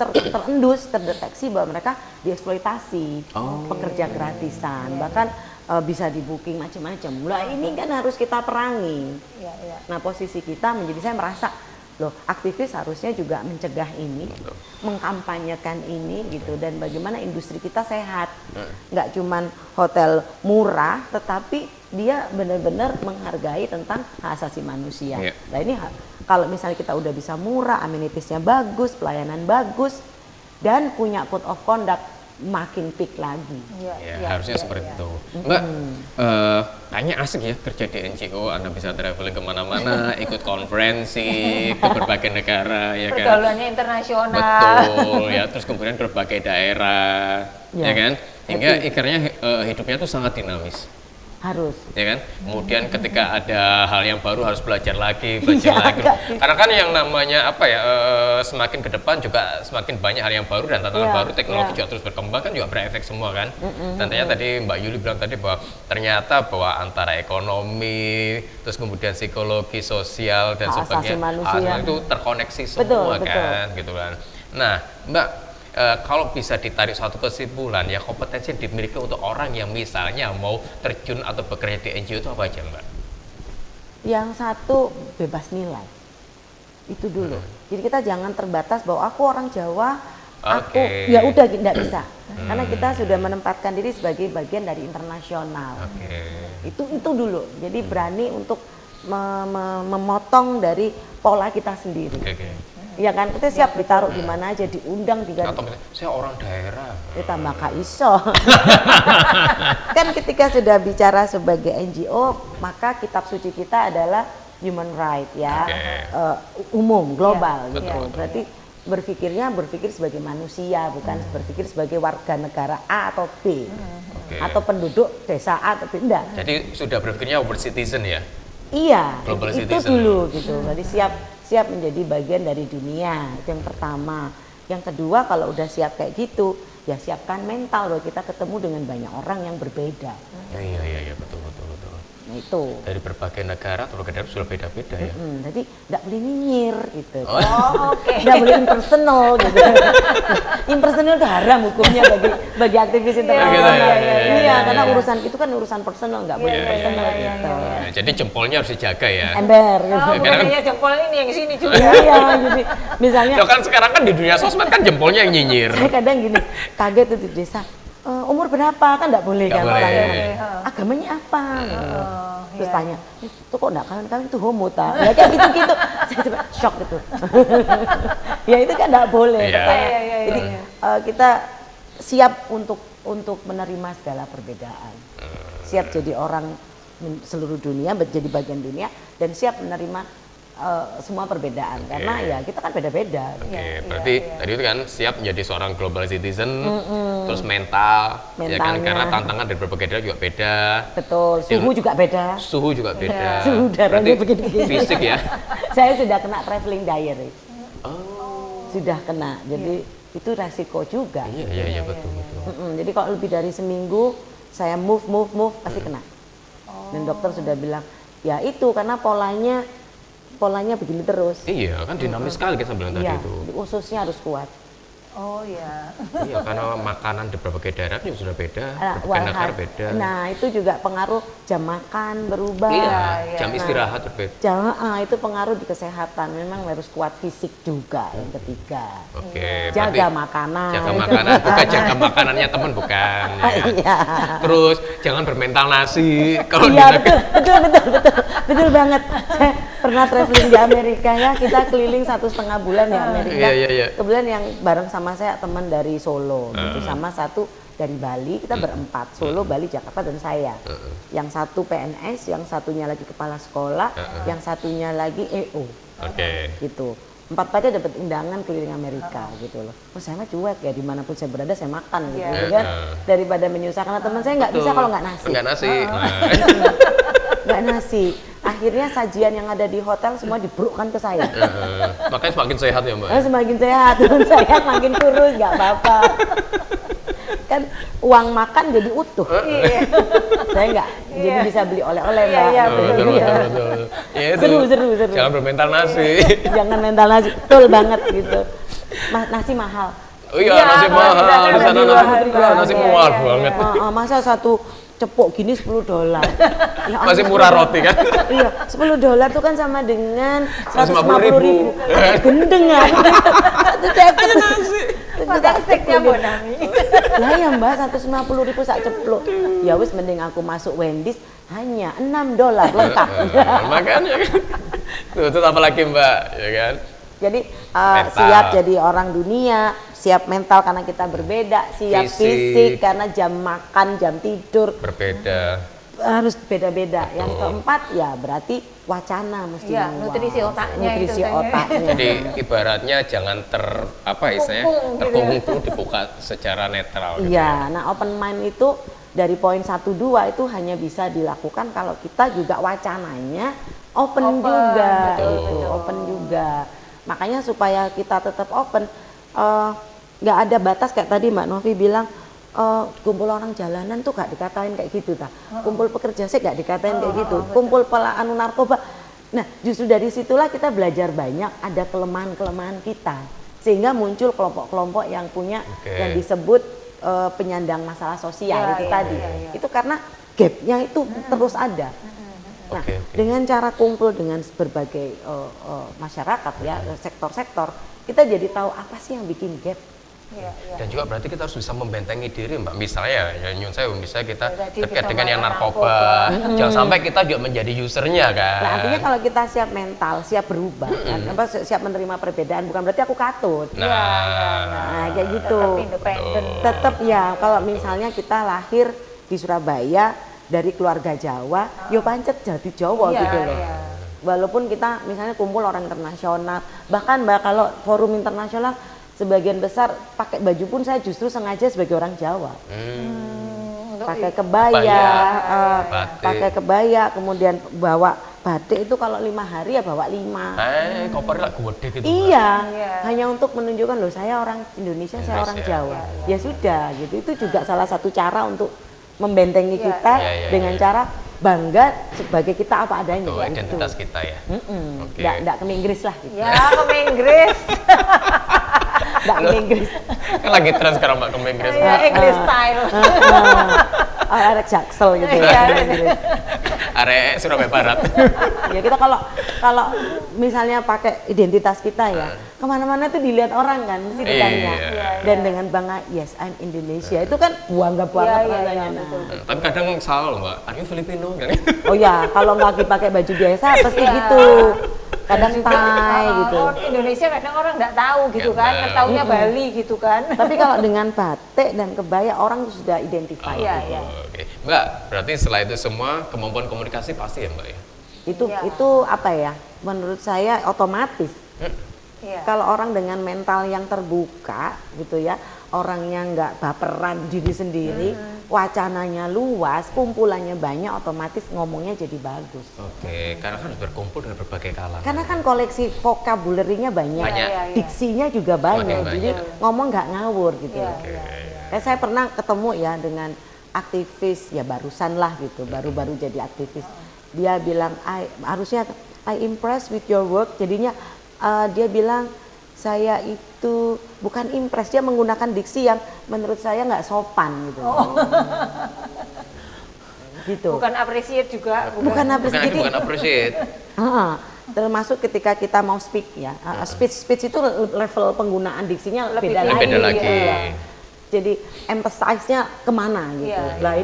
terdeteksi bahwa mereka dieksploitasi, pekerja gratisan, bahkan bisa di booking macam-macam. Nah, ini kan harus kita perangi. Nah, posisi kita menjadi, saya merasa loh, aktivis harusnya juga mencegah ini, mengkampanyekan ini gitu, dan bagaimana industri kita sehat, nggak cuman hotel murah, tetapi dia benar-benar menghargai tentang hak asasi manusia. Nah ini kalau misalnya kita udah bisa murah, amenitiesnya bagus, pelayanan bagus, dan punya code of conduct, makin peak lagi. Harusnya seperti itu. Mbak, kayaknya asik ya kerja di NGO, Anda bisa traveling kemana-mana, ikut konferensi ke berbagai negara, ya kan? Pergaulannya internasional. Betul, ya. Terus kemudian ke berbagai daerah, ya kan? Hingga ikarnya hidupnya tuh sangat dinamis. Harus. Ya kan? Kemudian ketika ada hal yang baru harus belajar lagi. Karena kan yang namanya apa ya, semakin ke depan juga semakin banyak hal yang baru dan tantangan baru, teknologi juga terus berkembang kan juga berefek semua kan. Dan ternyata tadi Mbak Yuli bilang tadi bahwa ternyata bahwa antara ekonomi, terus kemudian psikologi, sosial dan sebagainya itu terkoneksi semua kan, gitu kan. Nah, Mbak, kalau bisa ditarik satu kesimpulan ya, kompetensi yang dimiliki untuk orang yang misalnya mau terjun atau bekerja di NGO itu apa aja, Mbak? Yang satu, bebas nilai. Itu dulu. Jadi kita jangan terbatas bahwa aku orang Jawa, aku ya udah tidak bisa. Karena kita sudah menempatkan diri sebagai bagian dari internasional. Itu dulu. Jadi berani untuk memotong dari pola kita sendiri. Ya kan, kita siap ditaruh di mana aja, diundang juga. Atau saya orang daerah. Tambah Kak Iso. Kan ketika sudah bicara sebagai NGO, maka kitab suci kita adalah human right ya, umum, global gitu. Berarti berpikir sebagai manusia, bukan berpikir sebagai warga negara A atau B, atau penduduk desa A atau B, enggak. Jadi sudah berpikirnya world citizen ya? Iya, global itu citizen dulu gitu. Jadi siap menjadi bagian dari dunia, itu yang pertama. Yang kedua, kalau udah siap kayak gitu, ya siapkan mental bahwa kita ketemu dengan banyak orang yang berbeda. Iya, betul. Nah, itu. Dari berbagai negara atau berbagai daerah sudah beda-beda ya. Jadi nggak boleh nyinyir gitu. Nggak boleh impersonal gitu. Impersonal itu haram hukumnya bagi aktivis internasional. Iya, karena urusan itu kan urusan personal, nggak boleh impersonal gitu. Jadi jempolnya harus dijaga ya. Ember gitu. Bukannya jempol ini yang sini juga. Iya, jadi misalnya. Loh kan sekarang kan di dunia sosmed kan jempolnya yang nyinyir. Saya kadang gini, kaget tuh di desa. Umur berapa kan nggak boleh kan tanya. Agamanya apa? Terus tanya, itu kok nggak kawin itu homo ta? Ya kayak gitu-gitu. Saya coba shock gitu. Ya itu kan nggak boleh. Jadi kita siap untuk menerima segala perbedaan. Siap jadi orang seluruh dunia, jadi bagian dunia, dan siap menerima semua perbedaan karena ya kita kan beda-beda. Berarti tadi itu kan siap menjadi seorang global citizen, terus mental, ya kan, karena tantangan dari berbagai daerah juga beda. Betul, suhu juga beda. Suhu beda. Suhu udaranya begini-begini. Fisik ya. Saya sudah kena traveling diary. Sudah kena, jadi itu resiko juga. Iya betul. Jadi kalau lebih dari seminggu saya move pasti kena. Dan dokter sudah bilang ya itu karena polanya begini terus. Iya, kan dinamis sekali kita bilang tadi itu. Ususnya harus kuat. Iya, karena makanan di berbagai daerah juga sudah beda, berbagai negara beda. Nah, itu juga pengaruh jam makan berubah. Iya, jam istirahat berbeda. Itu pengaruh di kesehatan. Memang harus kuat fisik juga yang ketiga. Jaga makanan. Jaga makanan, bukan jaga makanannya teman, bukan. Ya. Terus jangan bermental nasi. Kalau betul banget. Saya pernah traveling di Amerika ya, kita keliling 1,5 bulan di Amerika. Kebetulan yang bareng sama saya teman dari Solo, gitu, sama satu dari Bali, kita berempat, Solo, Bali, Jakarta dan saya. Yang satu PNS, yang satunya lagi kepala sekolah, yang satunya lagi EO. Gitu. Empat-empatnya dapat undangan keliling Amerika gitu loh. Saya mah cuek ya, dimanapun saya berada saya makan gitu kan. Daripada menyusahkan teman saya nggak bisa kalau nggak nasi. Nggak nasi. Akhirnya sajian yang ada di hotel semua dibrukkan ke saya. Makanya semakin sehat ya Mbak? Semakin sehat, saya makin kurus, nggak apa-apa. Kan uang makan jadi utuh. Saya nggak jadi bisa beli oleh-oleh Mbak. Betul. Seru. Jangan bermental nasi. Jangan mental nasi, betul banget gitu. Nasi mahal. Oh iya, nasi mahal. Di sana nasi mahal banget. Masa satu cepuk gini $10. Ya, masih murah roti kan? Iya, $10 tuh kan sama dengan 150.000. Gendeng ya. Satu cepuk. Makan steaknya Bonami. Lah ya Mbak, 150.000 sak ceplok. Ya wis mending aku masuk Wendy's hanya $6 lengkap. Makanya kan. Tuh, apa lagi Mbak, ya kan? Jadi siap jadi orang dunia, siap mental karena kita berbeda, siap fisik karena jam makan, jam tidur berbeda. Harus beda-beda. Yang keempat ya berarti wacana mesti nutrisi otaknya nutrisi itu otaknya. Jadi ibaratnya jangan terkungkung dulu, dibuka secara netral. Iya, nah open mind itu dari poin 1, 2 itu hanya bisa dilakukan kalau kita juga wacananya open juga, gitu, open juga. Makanya supaya kita tetap open, nggak ada batas kayak tadi Mbak Novi bilang. Kumpul orang jalanan tuh gak dikatain kayak gitu ta. Kumpul pekerja sih gak dikatain kayak gitu. Kumpul anu narkoba. Nah, justru dari situlah kita belajar banyak ada kelemahan-kelemahan kita. Sehingga muncul kelompok-kelompok yang punya yang disebut penyandang masalah sosial itu tadi. Itu karena gapnya itu terus ada. Nah, dengan cara kumpul dengan berbagai masyarakat ya, sektor-sektor, kita jadi tahu apa sih yang bikin gap. Dan juga berarti kita harus bisa membentengi diri Mbak, misalnya ya nyun saya misalnya kita terkait dengan yang narkoba, jangan sampai kita juga menjadi usernya kan. Nah, artinya kalau kita siap mental, siap berubah, kan, siap menerima perbedaan, bukan berarti aku katut. Nah, kayak gitu. Tetap ya, kalau misalnya kita lahir di Surabaya dari keluarga Jawa, yo pancet jadi Jawa gitu loh. Walaupun kita misalnya kumpul orang internasional, bahkan Mbak kalau forum internasional sebagian besar pakai baju pun saya justru sengaja sebagai orang Jawa. Pakai kebaya, kemudian bawa batik itu kalau 5 hari ya bawa 5. Koper lah gede gitu. Iya, hanya untuk menunjukkan loh saya orang Indonesia, saya orang Jawa. Ya sudah gitu. Itu juga salah satu cara untuk membentengi kita dengan cara bangga sebagai kita apa adanya. Itu identitas gitu. Kita ya. Nggak ke Inggris lah gitu. Ya, ke Inggris. Nggak ke Inggris. Kan lagi tren sekarang Mbak ke Inggris. English style. Arek Jaksel gitu ya. Arek Surabaya Barat. Ya kita kalau misalnya pakai identitas kita ya, kemana-mana tuh dilihat orang kan, mesti ditanya. Dan dengan bangga, yes I'm Indonesia, itu kan bangga banget rasanya. Tapi kadang salah loh Mbak, are you Filipino? Oh ya, kalau nggak pakai baju biasa pasti gitu. Kadang tie gitu. Indonesia kadang orang nggak tahu gitu kan, taunya Bali gitu kan. Tapi kalau dengan batik dan kebaya orang sudah identify. Oke. Mbak, berarti setelah itu semua kemampuan komunikasi pasti ya Mbak ya? Itu apa ya? Menurut saya otomatis. Kalau orang dengan mental yang terbuka gitu ya, orangnya nggak baperan diri sendiri, wacananya luas, kumpulannya banyak, otomatis ngomongnya jadi bagus. Oke, karena kan berkumpul dengan berbagai kalangan. Karena kan koleksi vocabulary-nya banyak. Diksinya juga banyak, jadi ngomong nggak ngawur gitu. Saya pernah ketemu ya dengan aktivis ya barusan lah gitu, baru-baru jadi aktivis. Dia bilang, I impressed with your work, jadinya dia bilang saya itu bukan impress, dia menggunakan diksi yang menurut saya nggak sopan gitu. Gitu. Bukan appreciate juga. Bukan appreciate. Termasuk ketika kita mau speak ya, speech itu level penggunaan diksinya beda lagi. Jadi emphasize-nya kemana gitu. Nah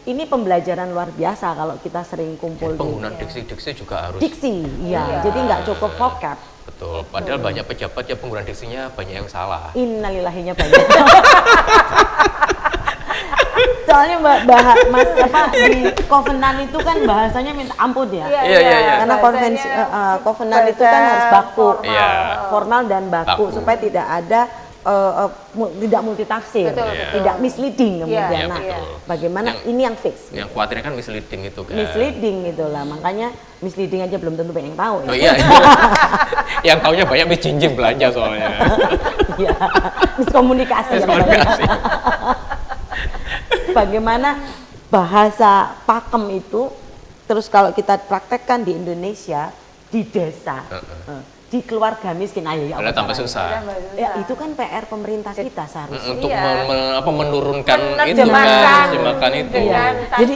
ini pembelajaran luar biasa kalau kita sering kumpul. Penggunaan diksi juga harus. Diksi, iya. Jadi nggak cukup vocab. Betul. Padahal banyak pejabat ya penggunaan diksinya banyak yang salah. Innalillahinya banyak. Soalnya Mas di Covenant itu kan bahasanya minta ampun ya. Iya. Karena konvensi Covenant itu kan harus baku, formal dan baku supaya tidak ada tidak multitafsir, tidak misleading kemudian. Bagaimana ini yang fix? Yang khawatirnya kan misleading itu kan. Misleading itulah, makanya misleading aja belum tentu banyak yang tahu. Oh iya. Yang taunya banyak misjinjing belanja soalnya. Iya, miskomunikasi. Bagaimana bahasa pakem itu, terus kalau kita praktekkan di Indonesia, di desa, di keluarga miskin, ayo tambah susah. Ya itu kan PR pemerintah kita seharusnya. Untuk menurunkan itu kan, menerjemahkan itu. Jadi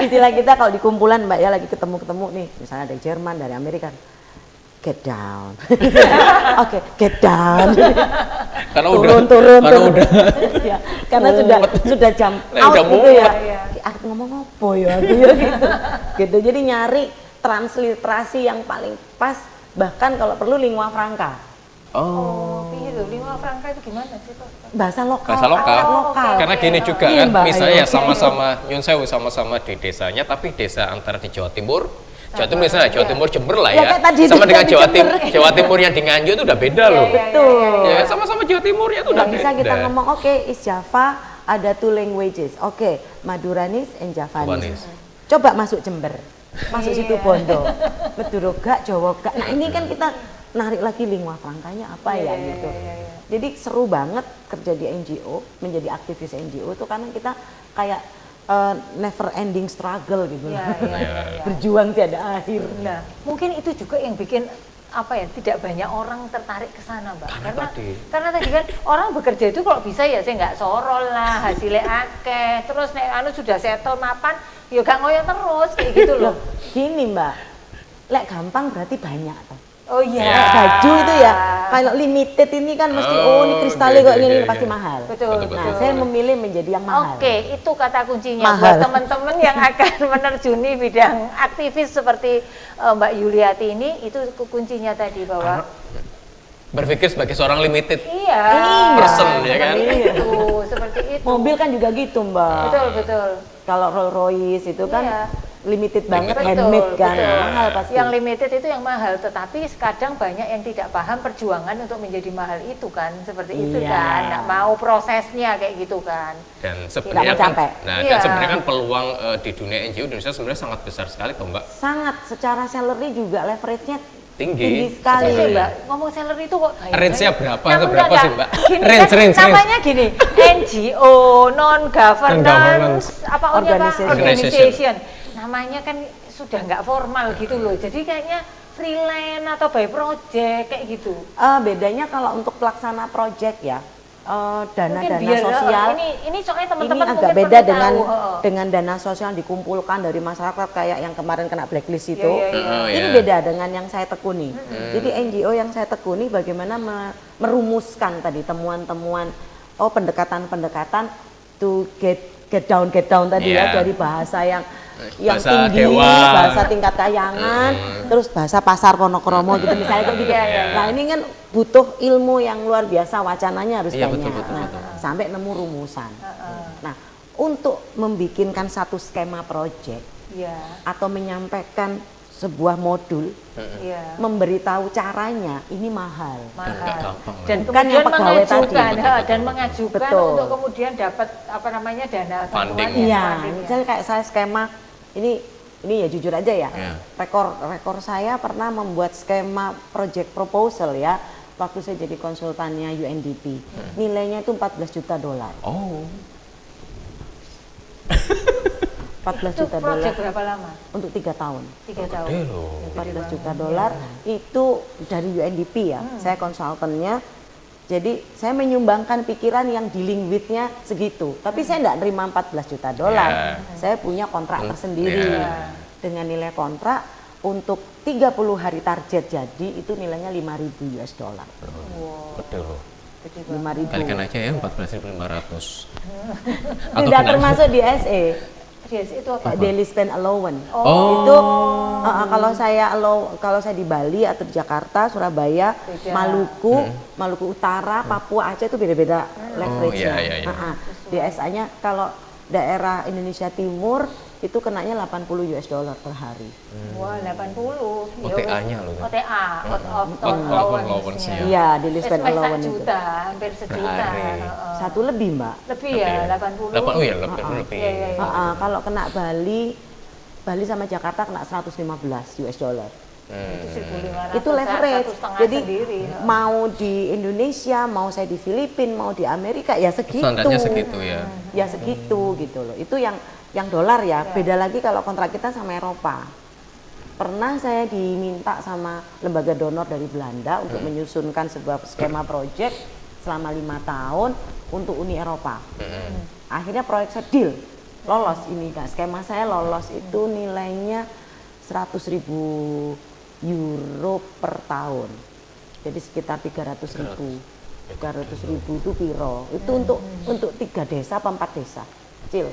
istilah kita kalau di kumpulan Mbak ya lagi ketemu nih, misalnya dari Jerman, dari Amerika, get down. Oke, get down. Karena turun. Ya, karena sudah jam out gitu ya. Aku ngomong apa ya gitu. Jadi nyari transliterasi yang paling pas, bahkan kalau perlu lingua franca. Oh, lingua Franka itu gimana sih Pak? Bahasa lokal. Bahasa lokal. Lokal. Karena gini juga Iya, kan, Mbak, misalnya ayo. ya sama-sama Nyun Sewu sama-sama di desanya, tapi desa antara di Jawa Timur, misalnya Jawa Timur Jember lah Ya, ya, kayak tadi sama itu dengan tadi Jawa Jember. Jawa Timur yang di Nganjuk itu udah beda loh. Betul. Ya, sama-sama Jawa Timur ya itu udah Nggak beda. bisa kita ngomong oke, East Java ada two languages. Oke, Maduranese and Javanese. Javanese. Coba masuk Jember, masuk Iya. situ Bondo, Madura gak, Jawa gak. Nah ini kan kita narik lagi lingua frankanya apa ya gitu. Jadi seru banget kerja di NGO, menjadi aktivis NGO itu karena kita kayak never ending struggle gitu. Iya, iya, iya. Berjuang tiada akhir. Nah, mungkin itu juga yang bikin apa ya, tidak banyak orang tertarik ke sana, Mbak. Karena tadi kan orang bekerja itu kalau bisa ya saya nggak sorol lah, hasilnya akeh, terus nek anu sudah settle mapan, ya gak ngoyo terus kayak gitu loh. Gini Mbak, lek gampang berarti banyak toh. Oh iya. Ya. Baju itu ya kalau limited ini kan mesti ini kristalnya kok ini pasti mahal. Betul, Nah, saya memilih menjadi yang mahal. Oke, itu kata kuncinya Mahal. buat teman-teman yang akan menerjuni bidang aktivis seperti Mbak Yuliati ini, itu kuncinya tadi bahwa Berpikir sebagai seorang limited iya, person ya kan. seperti itu. Mobil kan juga gitu Mbak. Betul, betul. Kalau Rolls Royce itu kan Iya. limited banget, Betul, handmade kan, betul. mahal pasti. Yang limited itu yang mahal, tetapi kadang banyak yang tidak paham perjuangan untuk menjadi mahal itu kan, seperti itu Iya. kan, nggak mau prosesnya kayak gitu kan. Dan sebenarnya mau capek. dan Iya. sebenarnya kan peluang di dunia NGO Indonesia sebenarnya sangat besar sekali toh Mbak. Sangat, secara salary juga leverage-nya Tinggi sekali. Iya, Mbak, ngomong salary itu kok Range-nya berapa? Nah, Itu berapa enggak, sih, Mbak? Gini, Range, kan, range. namanya gini, NGO, non-governance, apa organization. Namanya kan sudah nggak formal gitu loh. Jadi kayaknya freelance atau by project kayak gitu. Bedanya kalau untuk pelaksana project ya, Mungkin dana-dana biar sosial ini soalnya ini teman-teman agak mungkin beda perlu dengan tahu. dana sosial yang dikumpulkan dari masyarakat kayak yang kemarin kena blacklist itu. Iya, iya, iya. Ini Iya. beda dengan yang saya tekuni. Jadi NGO yang saya tekuni bagaimana merumuskan tadi temuan-temuan, pendekatan-pendekatan to get down tadi ya, Iya. dari bahasa yang Bahasa tinggi, dewa. bahasa tingkat kayangan, terus bahasa pasar Ponokromo gitu misalnya kayak gitu. Iya. Nah ini kan butuh ilmu yang luar biasa, wacananya harus Iya, banyak. betul, Nah, sampai nemu rumusan. Nah, untuk membikinkan satu skema project Iya, atau menyampaikan sebuah modul, iya. memberitahu caranya, ini mahal. Dan nggak gampang. Dan Bukan kemudian yang pegawai tadi. mengajukan, Betul. dan mengajukan Betul. untuk kemudian dapat apa namanya dana Funding. bantuan ya, Iya, funding ya. misalnya kayak saya skema ini ya jujur aja ya. Iya. Rekor saya pernah membuat skema project proposal ya. Waktu saya jadi konsultannya UNDP. Nilainya itu 14 juta dolar. Oh. 14 Itu juta project dolar berapa lama? untuk 3 tahun. 3 tahun. Gede loh. 14 juta dolar itu dari UNDP ya. Saya konsultannya. Jadi saya menyumbangkan pikiran yang dealing with-nya segitu. Tapi saya enggak nerima 14 juta dolar. Ya. Saya punya kontrak tersendiri. Ya. Dengan nilai kontrak untuk 30 hari target jadi itu nilainya 5.000 US dollar. Gede loh. 5.000. Kalikan aja ya 14.500. Tidak termasuk di SE. Yes, itu apa? Daily spend allowance. Oh. Itu kalau saya di Bali atau di Jakarta, Surabaya, Beda. Maluku Utara, Papua, Aceh itu beda-beda leverage-nya. iya. DSA-nya kalau daerah Indonesia Timur itu kenanya 80 US dollar per hari. Wah, 80. OTA-nya loh. OTA, out of Out town of allowance. allowance-nya. Iya, daily spend Sampai allowance itu. juta, hampir sejuta. Per hari. Heeh. Satu lebih, Mbak. Lebih ya, 80. Oh ya, lebih. Iya. Kalau kena Bali sama Jakarta kena 115 US dollar. Itu 1.500. Itu leverage. 1,5 Jadi sendiri. mau di Indonesia, mau saya di Filipina, mau di Amerika ya segitu. Standarnya segitu ya. Ya segitu gitu loh. Itu yang dolar ya. Beda lagi kalau kontrak kita sama Eropa. Pernah saya diminta sama lembaga donor dari Belanda untuk menyusunkan sebuah skema project selama 5 tahun untuk Uni Eropa. Akhirnya proyek saya deal, lolos ini kan. Skema saya lolos itu nilainya 100.000 euro per tahun. Jadi sekitar 300.000. 300.000 itu piro. Itu untuk 3 desa apa 4 desa. Kecil.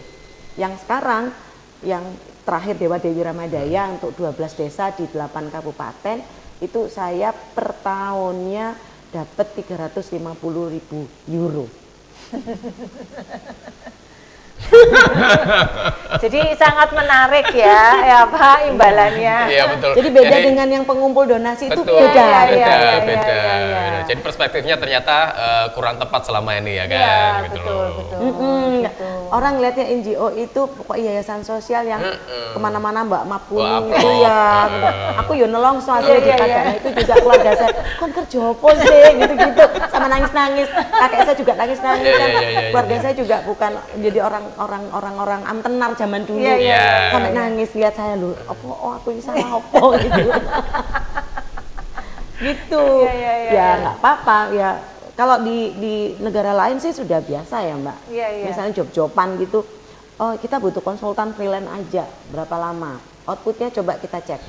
Yang sekarang yang terakhir Dewa Dewi Ramadaya untuk 12 desa di 8 kabupaten itu saya per tahunnya dapat 350.000 euro. Jadi sangat menarik ya Pak imbalannya. Iya betul. Jadi beda dengan yang pengumpul donasi itu betul, beda. beda. Jadi perspektifnya ternyata kurang tepat selama ini ya kan. Iya, gitu betul, loh. betul. Gitu. Orang lihatnya NGO itu pokok yayasan sosial yang kemana-mana Mbak Mapuni Wah, itu ya. Aku yo nolong soalnya di kadang itu juga keluarga saya. Kon kerja apa sih gitu-gitu sama nangis-nangis. Kakek saya juga nangis-nangis kan. Keluarga saya juga bukan jadi orang amtenar zaman dulu. Sampai nangis lihat saya loh. Aku ini salah apa gitu. Gitu. Ya nggak apa-apa ya. Kalau di negara lain sih sudah biasa ya Mbak. Misalnya job-joban gitu, oh kita butuh konsultan freelance aja, berapa lama? Outputnya coba kita cek,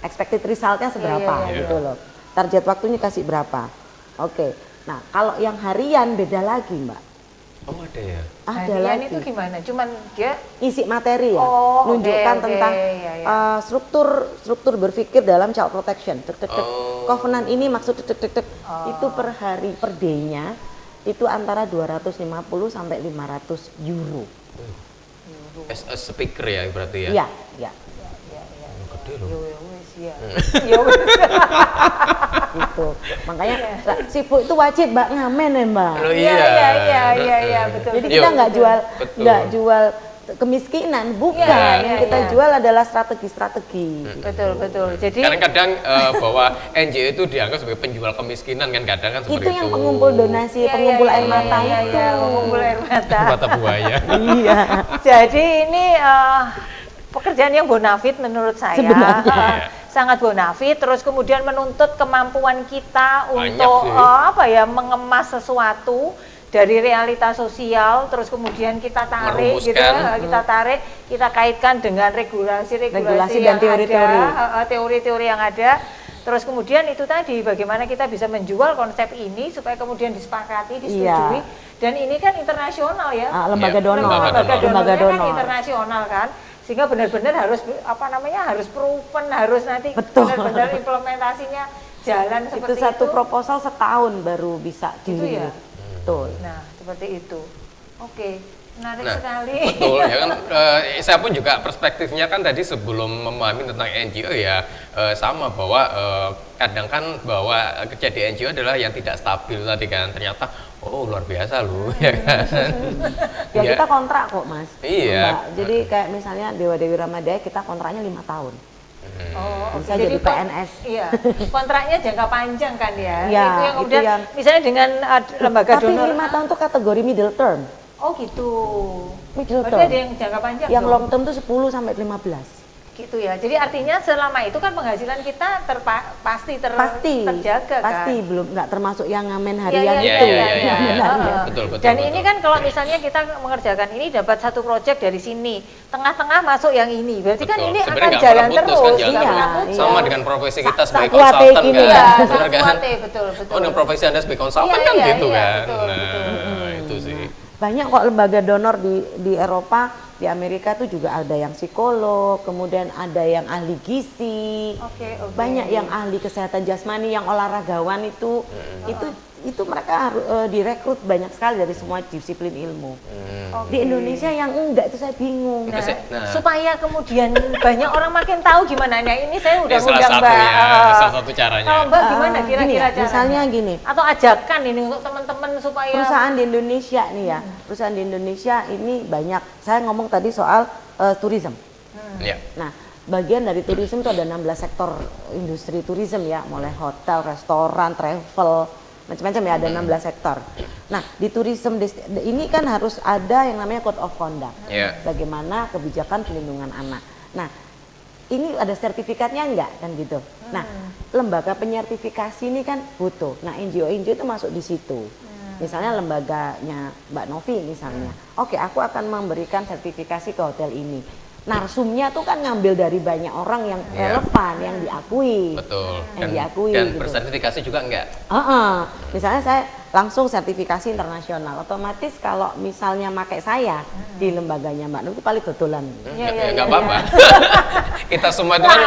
expected resultnya seberapa gitu loh. Target waktunya kasih berapa? Oke. Nah kalau yang harian beda lagi Mbak. Oh ada ya? Ada harian lagi. itu gimana? Cuman dia isi materi ya, Oh, nunjukkan oke, tentang struktur berpikir dalam child protection. Covenant ini maksud itu per hari per day-nya itu antara 250 sampai 500 euro. As a speaker ya berarti ya? Iya, iya. Gede loh. Gitu. Makanya sibuk itu wajib Mbak ngamen ya Mbak. Oh, iya betul. Jadi kita nggak jual kemiskinan, bukan. Yang kita jual adalah strategi-strategi. Betul. Jadi kadang-kadang bahwa NGO itu dianggap sebagai penjual kemiskinan kan kadang kan seperti itu yang pengumpul donasi, pengumpul air mata itu. pengumpul air mata. Mata buaya. Iya. Jadi ini pekerjaan yang bonafit menurut saya. Sebenarnya. Sangat bonafit, terus kemudian menuntut kemampuan kita Banyak untuk sih. mengemas sesuatu dari realitas sosial, terus kemudian kita tarik gitu ya, kita kaitkan dengan regulasi dan teori-teori. Teori-teori yang ada. Terus kemudian itu tadi bagaimana kita bisa menjual konsep ini supaya kemudian disepakati, disetujui. Dan ini kan internasional ya. Lembaga donor. Lembaga donor kan internasional kan. Sehingga benar-benar harus harus proven, harus nanti benar-benar implementasinya jalan seperti itu. Itu satu proposal setahun baru bisa dilihat. Ya? Betul. Nah, seperti itu. Oke, menarik sekali. Betul ya kan. Saya pun juga perspektifnya kan tadi sebelum memahami tentang NGO ya sama bahwa kadang kan bahwa kerja di NGO adalah yang tidak stabil tadi kan. Ternyata luar biasa loh ya kan. Kita kontrak kok Mas. Iya. Mbak. Jadi kayak misalnya Dewa Dewi Ramadaya kita kontraknya 5 tahun. Bisa jadi jadi PNS. Iya, kontraknya jangka panjang kan ya. Iya, itu yang kemudian yang, misalnya dengan lembaga tapi donor. Tapi 5 tahun itu kategori middle term. Oh gitu. Middle Berarti term. ada yang jangka panjang. Yang long term itu 10 sampai 15. Gitu ya. Jadi artinya selama itu kan penghasilan kita pasti terjaga kan. Pasti belum nggak termasuk yang ngamen harian itu. Iya. Betul. Dan ini kan kalau misalnya kita mengerjakan ini dapat satu proyek dari sini, tengah-tengah masuk yang ini. Berarti kan ini akan jalan terus. Sama dengan profesi kita sebagai konsultan kan. Betul. Dengan profesi Anda sebagai konsultan kan gitu kan. Betul. Itu sih. Banyak kok lembaga donor di Eropa. Di Amerika tuh juga ada yang psikolog, kemudian ada yang ahli gizi, banyak yang ahli kesehatan jasmani, yang olahragawan itu mereka direkrut banyak sekali dari semua disiplin ilmu. Di Indonesia yang enggak itu saya bingung. Supaya kemudian banyak orang makin tahu gimana. Nah ini saya udah undang Mbak. Salah satu caranya. Kalau Mbak gimana kira-kira caranya? Misalnya gini. Atau ajakan ini untuk teman-teman supaya perusahaan di Indonesia nih ya. Perusahaan di Indonesia ini banyak. Saya ngomong tadi soal tourism. Nah, bagian dari tourism itu ada 16 sektor industri tourism ya, mulai hotel, restoran, travel, macam-macam ya, ada 16 sektor. Nah, di tourism ini kan harus ada yang namanya code of conduct. Bagaimana kebijakan pelindungan anak. Nah, ini ada sertifikatnya enggak kan gitu. Nah, lembaga penyertifikasi ini kan butuh. Nah, NGO itu masuk di situ. Misalnya lembaganya Mbak Novi misalnya. Oke, aku akan memberikan sertifikasi ke hotel ini. Narsumnya tuh kan ngambil dari banyak orang yang relevan, yang diakui. Betul. Yang diakui dan gitu. bersertifikasi juga enggak? Misalnya saya langsung sertifikasi internasional. Otomatis kalau misalnya pakai saya di lembaganya Mbak Novi paling betulan. Enggak apa-apa. Kita semua itu kan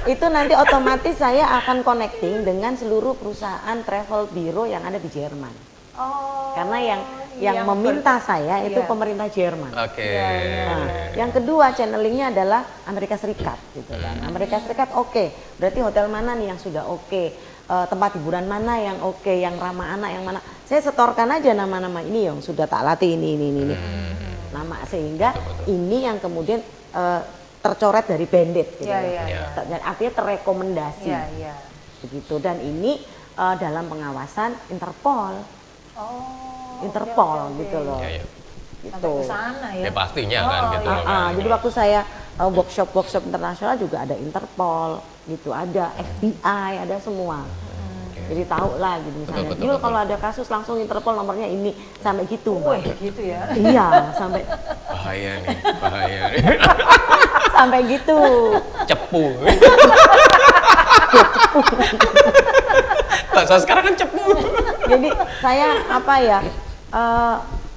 itu nanti otomatis saya akan connecting dengan seluruh perusahaan travel bureau yang ada di Jerman. Oh. Karena yang meminta saya itu pemerintah Jerman. Oke. Nah, yang kedua channelingnya adalah Amerika Serikat gitu kan. Amerika Serikat oke. Berarti hotel mana nih yang sudah oke? Tempat hiburan mana yang oke, yang ramah anak yang mana? Saya setorkan aja nama-nama ini yang sudah tak latih ini. Nama sehingga ini yang kemudian tercoret dari bandit gitu. Dan artinya terrekomendasi. Begitu, dan ini dalam pengawasan Interpol. Interpol gitu loh. Gitu. Sampai ke sana ya. Ya pastinya kan gitu loh. Jadi waktu saya workshop internasional juga ada Interpol gitu, ada FBI, ada semua. Jadi tahu lah gitu misalnya. Betul, kalau ada kasus langsung Interpol nomornya ini sampai gitu. Gitu ya. Iya, sampai bahaya nih. Sampai gitu. Cepu. Bahasa sekarang kan cepu. Jadi saya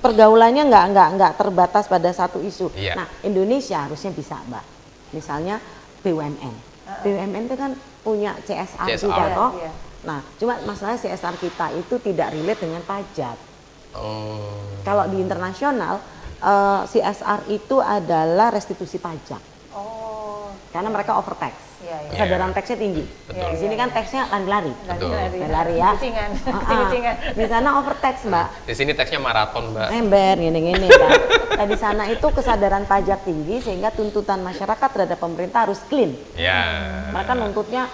pergaulannya nggak terbatas pada satu isu. Nah, Indonesia harusnya bisa, Mbak. Misalnya BUMN. BUMN itu kan punya CSR juga toh. Nah, cuma masalah CSR kita itu tidak relate dengan pajak. Kalau di internasional CSR itu adalah restitusi pajak. Karena mereka overtax. Kesadaran taxnya tinggi. Di sini kan taxnya lari-lari ya. Di sana overtax, Mbak. Di sini taxnya maraton, Mbak. Ember, gini-gini kan. Nah, di sana itu kesadaran pajak tinggi sehingga tuntutan masyarakat terhadap pemerintah harus clean. Mereka nuntutnya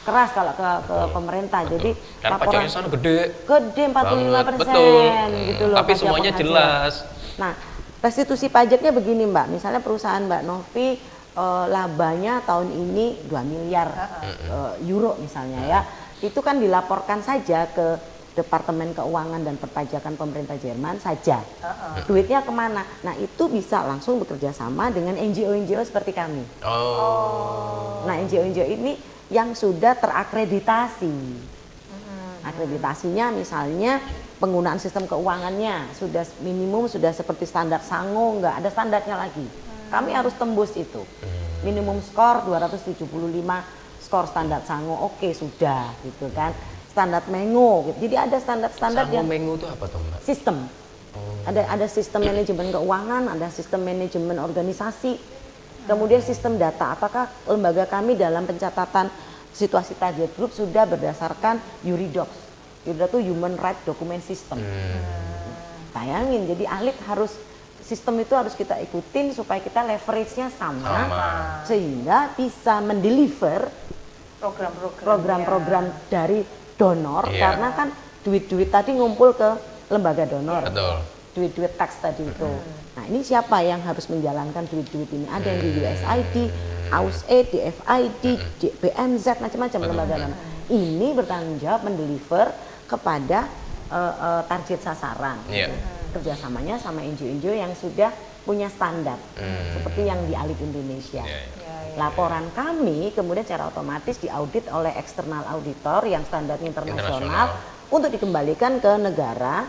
keras kalau ke pemerintah. Jadi karena pajaknya sana gede 45% gitu loh. Tapi semuanya jelas. Nah, restitusi pajaknya begini, Mbak. Misalnya perusahaan Mbak Novi labanya tahun ini 2 miliar euro misalnya ya. Itu kan dilaporkan saja ke Departemen Keuangan dan Perpajakan pemerintah Jerman saja. Duitnya kemana? Nah, itu bisa langsung bekerja sama dengan NGO-NGO seperti kami. Nah, NGO-NGO ini yang sudah terakreditasi. Akreditasinya misalnya penggunaan sistem keuangannya sudah minimum sudah seperti standar Sango, nggak ada standarnya lagi. Kami harus tembus itu. Minimum skor 275 skor standar Sango, oke sudah gitu kan. Standar Mengo gitu. Jadi ada standar-standar yang Mengo itu apa tuh, Mbak? Sistem. Ada sistem manajemen keuangan, ada sistem manajemen organisasi. Kemudian sistem data, apakah lembaga kami dalam pencatatan situasi target group sudah berdasarkan Euridocs. Euridocs itu Human Right Document System. Bayangin, jadi Alit harus sistem itu harus kita ikutin supaya kita leverage-nya sama. Sehingga bisa mendeliver program-program dari donor karena kan duit-duit tadi ngumpul ke lembaga donor. Duit-duit tax tadi itu. Nah, ini siapa yang harus menjalankan duit-duit ini? Ada yang di USAID, AUSAID, DFID, BMZ, macam-macam lembaga donor. Ini bertanggung jawab mendeliver kepada target sasaran. Kerjasamanya sama NGO-NGO yang sudah punya standar seperti yang di Alit Indonesia. Laporan kami kemudian secara otomatis diaudit oleh eksternal auditor yang standarnya internasional untuk dikembalikan ke negara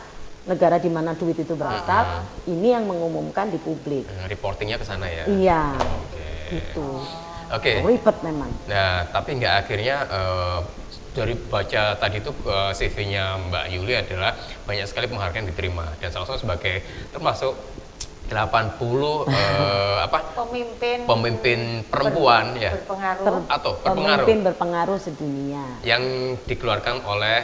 di mana duit itu berasal. Ini yang mengumumkan di publik. Reportingnya ke sana ya? Iya, gitu. Ribet memang. Nah, tapi nggak akhirnya dari baca tadi itu CV-nya Mbak Yuli adalah banyak sekali penghargaan diterima dan salah satu sebagai termasuk 80 pemimpin perempuan pemimpin berpengaruh sedunia yang dikeluarkan oleh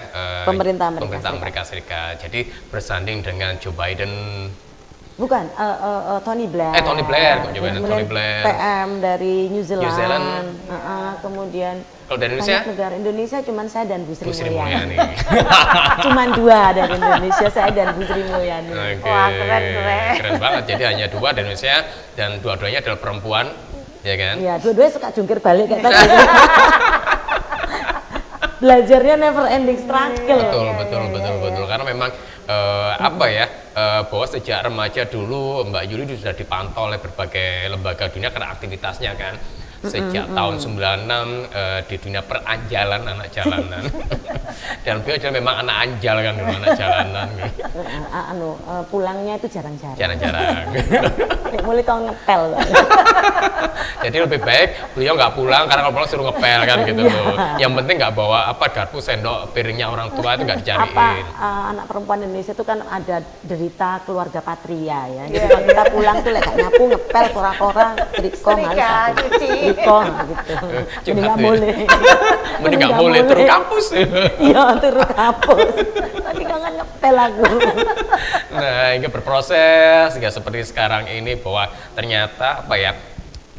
pemerintah Amerika Serikat. Jadi bersanding dengan Joe Biden. Bukan, Tony Blair. Tony Blair, Tony Blair. PM dari New Zealand. Kemudian kalau dari Indonesia? Negara Indonesia cuman saya dan Bu Sri Mulyani. Cuman 2 dari Indonesia, saya dan Bu Sri Mulyani. Wah, keren. Keren banget. Jadi hanya 2 dari Indonesia dan dua-duanya adalah perempuan, ya kan? Iya, dua-duanya suka jungkir balik kayak tadi. Belajarnya never ending struggle. Betul. Karena memang bahwa sejak remaja dulu Mbak Yuli sudah dipantau oleh berbagai lembaga dunia karena aktivitasnya kan. sejak tahun 96 di dunia peranjalan anak jalanan. Dan beliau adalah memang anak anjal kan dulu, anak jalanan. Pulangnya itu jarang-jarang. Jarang-jarang. Mulai kau ngepel. Jadi lebih baik beliau nggak pulang karena kalau pulang suruh ngepel kan gitu loh. Yang penting nggak bawa garpu, sendok, piringnya orang tua itu nggak dicariin. Anak perempuan Indonesia itu kan ada derita keluarga patria ya. Jadi kalau kita pulang tuh gak nyapu, ngepel, kora-kora, triko, triko gitu. Jadi nggak boleh. Mending nggak boleh turun kampus. Iya, turun kampus. Tapi kangen ngepel aku. Nah, ini berproses nggak seperti sekarang ini bahwa ternyata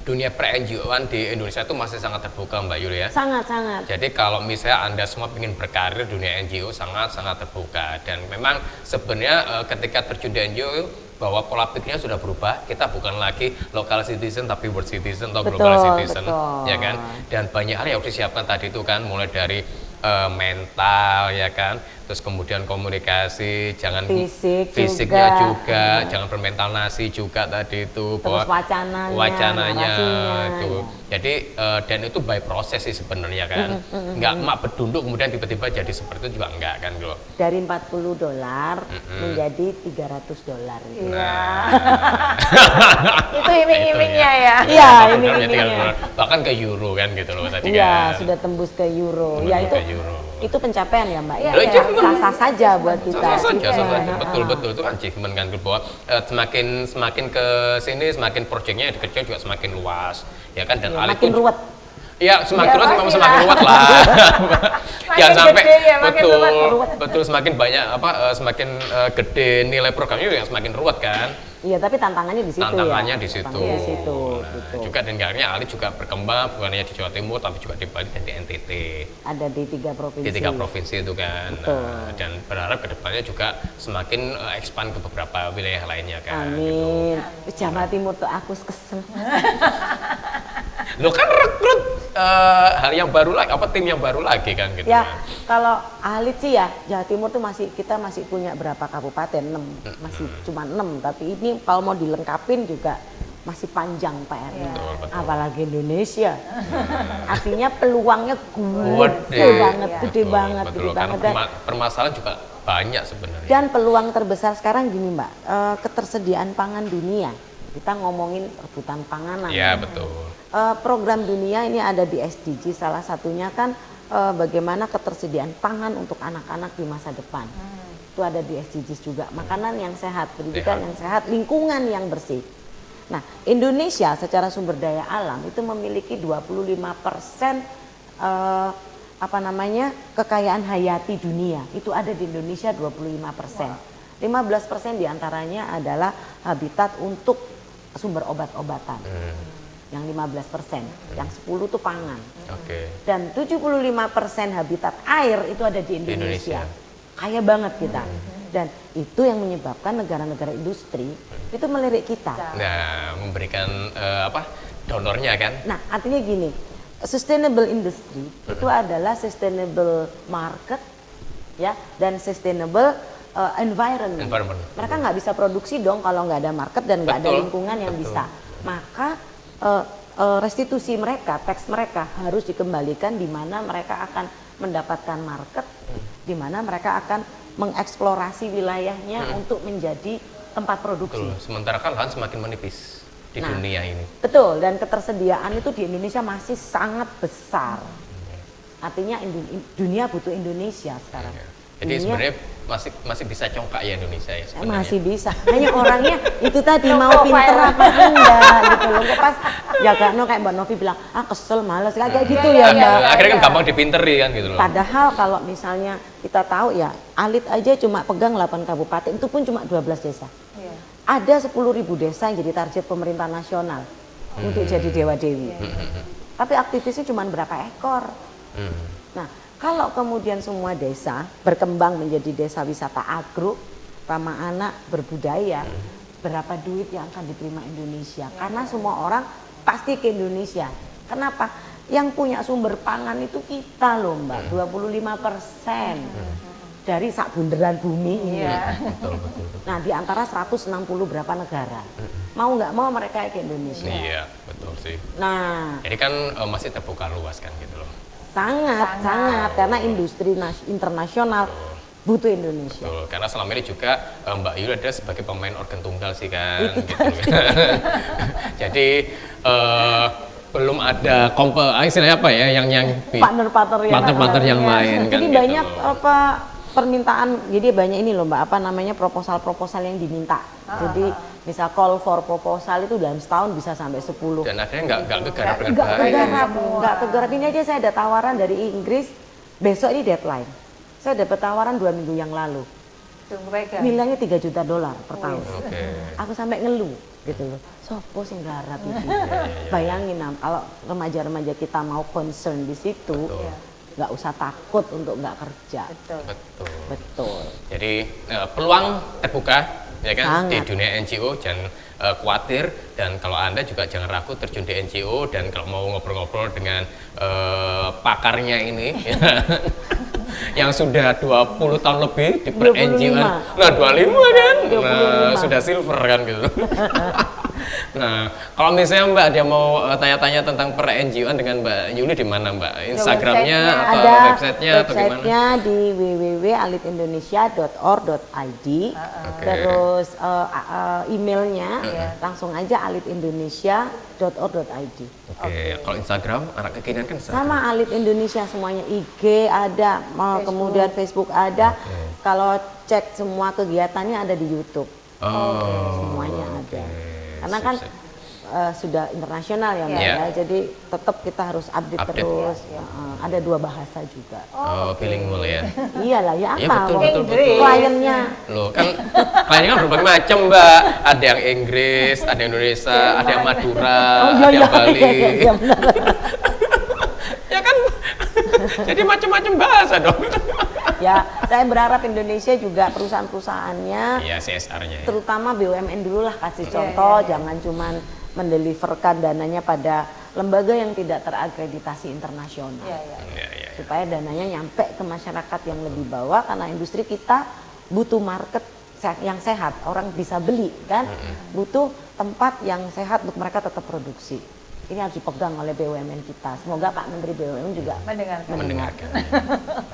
dunia per-NGO-an di Indonesia itu masih sangat terbuka, Mbak Yuli ya. Sangat. Jadi kalau misalnya Anda semua ingin berkarir dunia NGO sangat terbuka, dan memang sebenarnya ketika terjun di NGO bahwa pola pikirnya sudah berubah. Kita bukan lagi local citizen tapi world citizen atau global citizen, ya kan? Dan banyak hal yang harus disiapkan tadi itu kan, mulai dari mental ya kan, terus kemudian komunikasi, jangan fisiknya juga, jangan bermental nasi juga tadi itu, terus bahwa wacananya itu. Ya. Jadi dan itu by proses sih sebenarnya kan, nggak mak berdunduk kemudian tiba-tiba jadi seperti itu juga enggak kan loh. Dari $40 menjadi $300 gitu. Nah. Itu iming-imingnya ya. Iya, iming-imingnya. Bahkan ke euro kan gitu loh tadi kan. Iya, sudah tembus ke euro. Ya itu pencapaian ya Mbak. Ya, sah-sah saja buat kita. Sah saja. Betul itu achievement kan, bahwa semakin ke sini semakin proyeknya dikerjain juga semakin luas ya kan, dan makin ruwet. Ya semakin luas memang semakin ruwet lah. Jangan sampai betul semakin banyak semakin gede nilai programnya juga semakin ruwet kan. Iya, tapi tantangannya di situ. Tantangannya di situ. Gitu. Juga dan akhirnya Ali juga berkembang bukan hanya di Jawa Timur tapi juga di Bali dan di NTT. Ada di 3 provinsi. Di 3 provinsi itu kan. Dan berharap kedepannya juga semakin expand ke beberapa wilayah lainnya kan. Amin. Gitu. Jawa Timur tuh aku kesel. Lo kan rekrut hal yang baru lagi, tim yang baru lagi kan gitu. Ya, kan. kalau Alit sih ya, Jawa Timur tuh kita masih punya berapa kabupaten? 6. Masih cuma 6, tapi ini kalau mau dilengkapin juga masih panjang PR-nya. Betul. Apalagi Indonesia. Artinya peluangnya gede banget. Karena permasalahan juga banyak sebenarnya. Dan peluang terbesar sekarang gini Mbak, ketersediaan pangan dunia. Kita ngomongin rebutan panganan. Iya, betul. Program dunia ini ada di SDG, salah satunya kan bagaimana ketersediaan pangan untuk anak-anak di masa depan. Itu ada di SDGs juga, makanan yang sehat, pendidikan yang sehat, lingkungan yang bersih. Nah, Indonesia secara sumber daya alam itu memiliki 25% kekayaan hayati dunia. Itu ada di Indonesia 25%. 15% diantaranya adalah habitat untuk sumber obat-obatan. Yang 15%, yang 10 itu pangan. Dan 75% habitat air itu ada di Indonesia. Kaya banget kita. Dan itu yang menyebabkan negara-negara industri itu melirik kita. Nah, memberikan donornya kan. Nah, artinya gini, sustainable industry itu adalah sustainable market ya, dan sustainable environment. Mereka nggak bisa produksi dong kalau nggak ada market dan nggak ada lingkungan yang bisa. Maka restitusi mereka, tax mereka harus dikembalikan di mana mereka akan mendapatkan market, di mana mereka akan mengeksplorasi wilayahnya untuk menjadi tempat produksi. Betul. Sementara kan lahan semakin menipis di dunia ini. Betul, dan ketersediaan itu di Indonesia masih sangat besar. Artinya dunia butuh Indonesia sekarang. Jadi sebenarnya masih bisa congkak ya Indonesia ya sebenarnya. Masih bisa. Hanya orangnya itu tadi mau pinter apa enggak gitu loh. Pas jaga kayak Mbak Novi bilang, kesel males kayak gitu ya Mbak. Akhirnya kan gampang dipinteri kan gitu loh. Padahal kalau misalnya kita tahu ya, Alit aja cuma pegang 8 kabupaten, itu pun cuma 12 desa. Ada 10.000 desa yang jadi target pemerintah nasional untuk jadi dewa-dewi. Tapi aktivisnya cuma berapa ekor. Nah, kalau kemudian semua desa berkembang menjadi desa wisata agro, ramah anak, berbudaya, berapa duit yang akan diterima Indonesia? Karena semua orang pasti ke Indonesia. Kenapa? Yang punya sumber pangan itu kita loh Mbak, 25% dari sak bunderan bumi ini. Betul. Nah, di antara 160 berapa negara. mau nggak mau mereka ke Indonesia. Iya, betul sih. Nah, Jadi kan masih terbuka luas kan gitu loh. sangat karena industri internasional butuh Indonesia. Betul, karena selama ini juga Mbak Yuli ada sebagai pemain organ tunggal sih kan. Itu Gitu. Jadi belum ada istilahnya apa ya yang partner-partner yang main kan. Jadi gitu banyak loh. permintaan, jadi banyak ini loh Mbak, proposal yang diminta. Jadi misal call for proposal itu dalam setahun bisa sampai 10. Dan akhirnya nggak kegarap dengan Nggak baik. kegarap. Ini aja saya ada tawaran dari Inggris, besok ini deadline. Saya dapat tawaran 2 minggu yang lalu. Nilainya $3 juta per tahun. Oke. Aku sampai ngeluh gitu loh. Sopo sing garap itu. Bayangin kalau remaja-remaja kita mau concern di situ, nggak usah takut untuk nggak kerja. Betul. Jadi peluang terbuka ya kan di Sangat. dunia NGO, jangan khawatir, dan kalau Anda juga jangan ragu terjun di NGO, dan kalau mau ngobrol-ngobrol dengan pakarnya ini ya, yang sudah 20 tahun lebih di per 25. NGO-an. Nah, 25 kan. 25. Nah, sudah silver kan gitu. Nah, kalau misalnya Mbak dia mau tanya-tanya tentang per NGO-an dengan Mbak Yuli di mana Mbak? Instagramnya atau Ada websitenya atau gimana? websitenya di www.alitindonesia.org.id. Terus emailnya langsung aja alitindonesia.org.id. Oke, kalau Instagram anak kekinian kan Instagram. Sama Alit Indonesia semuanya, IG ada, kemudian Facebook ada. Kalau cek semua kegiatannya ada di YouTube. Semuanya ada. Karena kan sudah internasional ya Mbak ya, jadi tetap kita harus update terus. Ada 2 bahasa juga. Bilingual ya. Iyalah ya, Ya, apa? betul. Kliennya Loh kan kliennya kan berbagai macam Mbak. Ada yang Inggris, ada yang Indonesia, ada yang Madura, ada yang Bali. iya, benar. Ya kan. Jadi macam-macam bahasa dong. Ya, saya berharap Indonesia juga perusahaan-perusahaannya, Iya, CSR-nya. terutama BUMN dulu lah kasih contoh, jangan cuman mendeliverkan dananya pada lembaga yang tidak terakreditasi internasional. Iya. Supaya dananya nyampe ke masyarakat yang lebih bawah, karena industri kita butuh market yang sehat, orang bisa beli kan, butuh tempat yang sehat untuk mereka tetap produksi. Ini harus dipegang oleh BUMN kita. Semoga Pak Menteri BUMN juga Mendengarkan.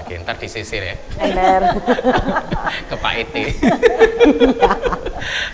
Oke, ntar disisir ya. Benar. Ke Pak Iti.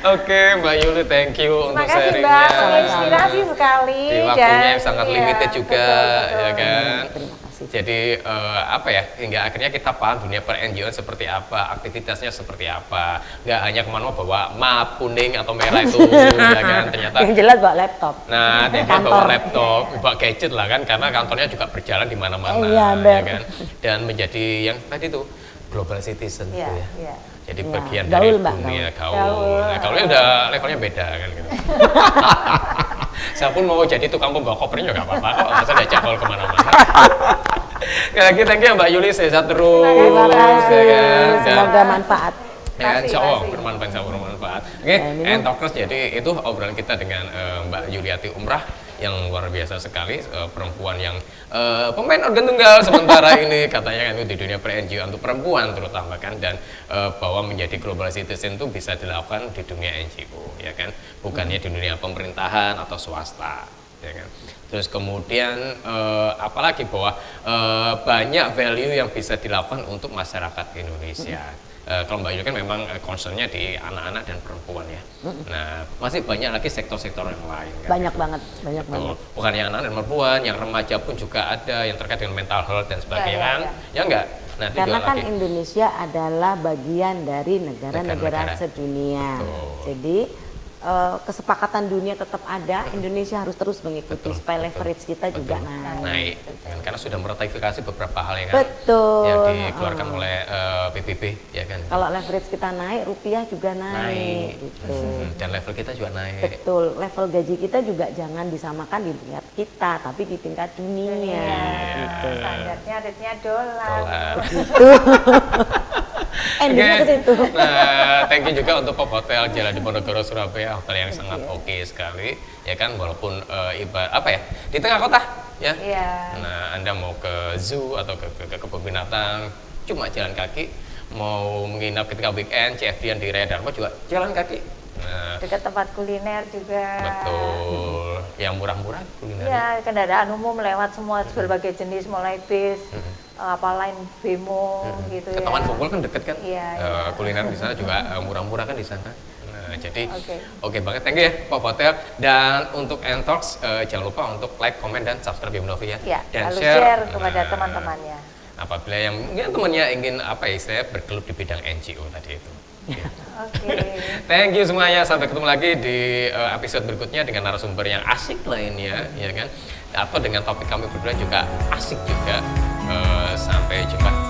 Oke, Mbak Yuli, thank you untuk Terima kasih sharingnya. Mbak, menginspirasi sekali. Di waktunya dan yang sangat limited juga, betul. ya kan. Terima kasih. Jadi apa ya, hingga akhirnya kita paham dunia per NGO seperti apa, aktivitasnya seperti apa. Nggak hanya kemana bawa map kuning atau merah itu, ya kan. Ternyata Yang jelas bawa laptop. nah, dia Kantor. bawa laptop, bawa gadget lah kan, karena kantornya juga berjalan di mana-mana, Iya, ya benar. kan. Dan menjadi yang tadi tuh global citizen tuh ya. Iya. Jadi Ya, bagian gaul, dari Mbak, dunia gaul. gaul. Nah, gaulnya udah levelnya beda kan gitu. Saya pun mau jadi tukang pembawa kopernya juga nggak apa-apa kok, masa diajak gaul kemana-mana. Thank you Mbak Yuli, sehat terus. Terima kasih. ya kan? Dan- Semoga manfaat. Ya, insya Allah Kasih. bermanfaat. Oke, minum. Talkers, jadi itu obrolan kita dengan Mbak Yuliati Umrah yang luar biasa sekali, perempuan yang pemain organ tunggal sementara ini katanya kan di dunia per-NGO untuk perempuan terutama kan, dan bahwa menjadi global citizen itu bisa dilakukan di dunia NGO ya kan, bukannya di dunia pemerintahan atau swasta ya kan. Terus kemudian apalagi bahwa banyak value yang bisa dilakukan untuk masyarakat Indonesia. Kalau Mbak Yuli kan memang concernnya di anak-anak dan perempuan ya. Nah, masih banyak lagi sektor-sektor yang lain kan. Banyak banget. Betul. Bukan yang anak dan perempuan, yang remaja pun juga ada yang terkait dengan mental health dan sebagainya kan. Ya enggak? Nanti Karena juga kan lagi. Indonesia adalah bagian dari negara-negara Negara-negara. sedunia. Betul. Jadi kesepakatan dunia tetap ada, Indonesia harus terus mengikuti Betul, supaya betul, leverage kita juga naik kan, karena sudah meratifikasi beberapa hal yang Betul. yang dikeluarkan oleh PBB ya kan. Kalau leverage kita naik, rupiah juga naik. Gitu. Dan level kita juga naik. Betul, level gaji kita juga jangan disamakan di tingkat kita, tapi di tingkat dunia. Gitu. Standarnya rate-nya dolar. Endingnya ke situ. Nah, thank you juga untuk Pop Hotel Jalan Diponegoro Surabaya, hotel yang sangat oke sekali, ya kan, walaupun di tengah kota, ya. Iya. Nah, Anda mau ke zoo atau ke kebun binatang, cuma jalan kaki, mau menginap ketika weekend, CFD-an di Raya Dharma juga jalan kaki. dekat tempat kuliner juga. Betul. Yang murah-murah kuliner. Ya, kendaraan umum lewat semua berbagai jenis, mulai bis, apa lain bemo gitu ke ya. Taman Bungkul kan deket kan. Iya, Kuliner di sana juga murah-murah kan di sana. Nah, jadi oke banget, thank you ya Pak Hotel. Dan untuk Entalks jangan lupa untuk like, komen, dan subscribe Bionovi ya. Ya, Dan lalu share kepada teman-temannya. Apabila yang mungkin temannya ingin apa ya, saya bergelut di bidang NGO tadi itu. Oke. Thank you semuanya, sampai ketemu lagi di episode berikutnya dengan narasumber yang asik lainnya, ya kan? Atau dengan topik kami berdua juga asik juga. Sampai jumpa.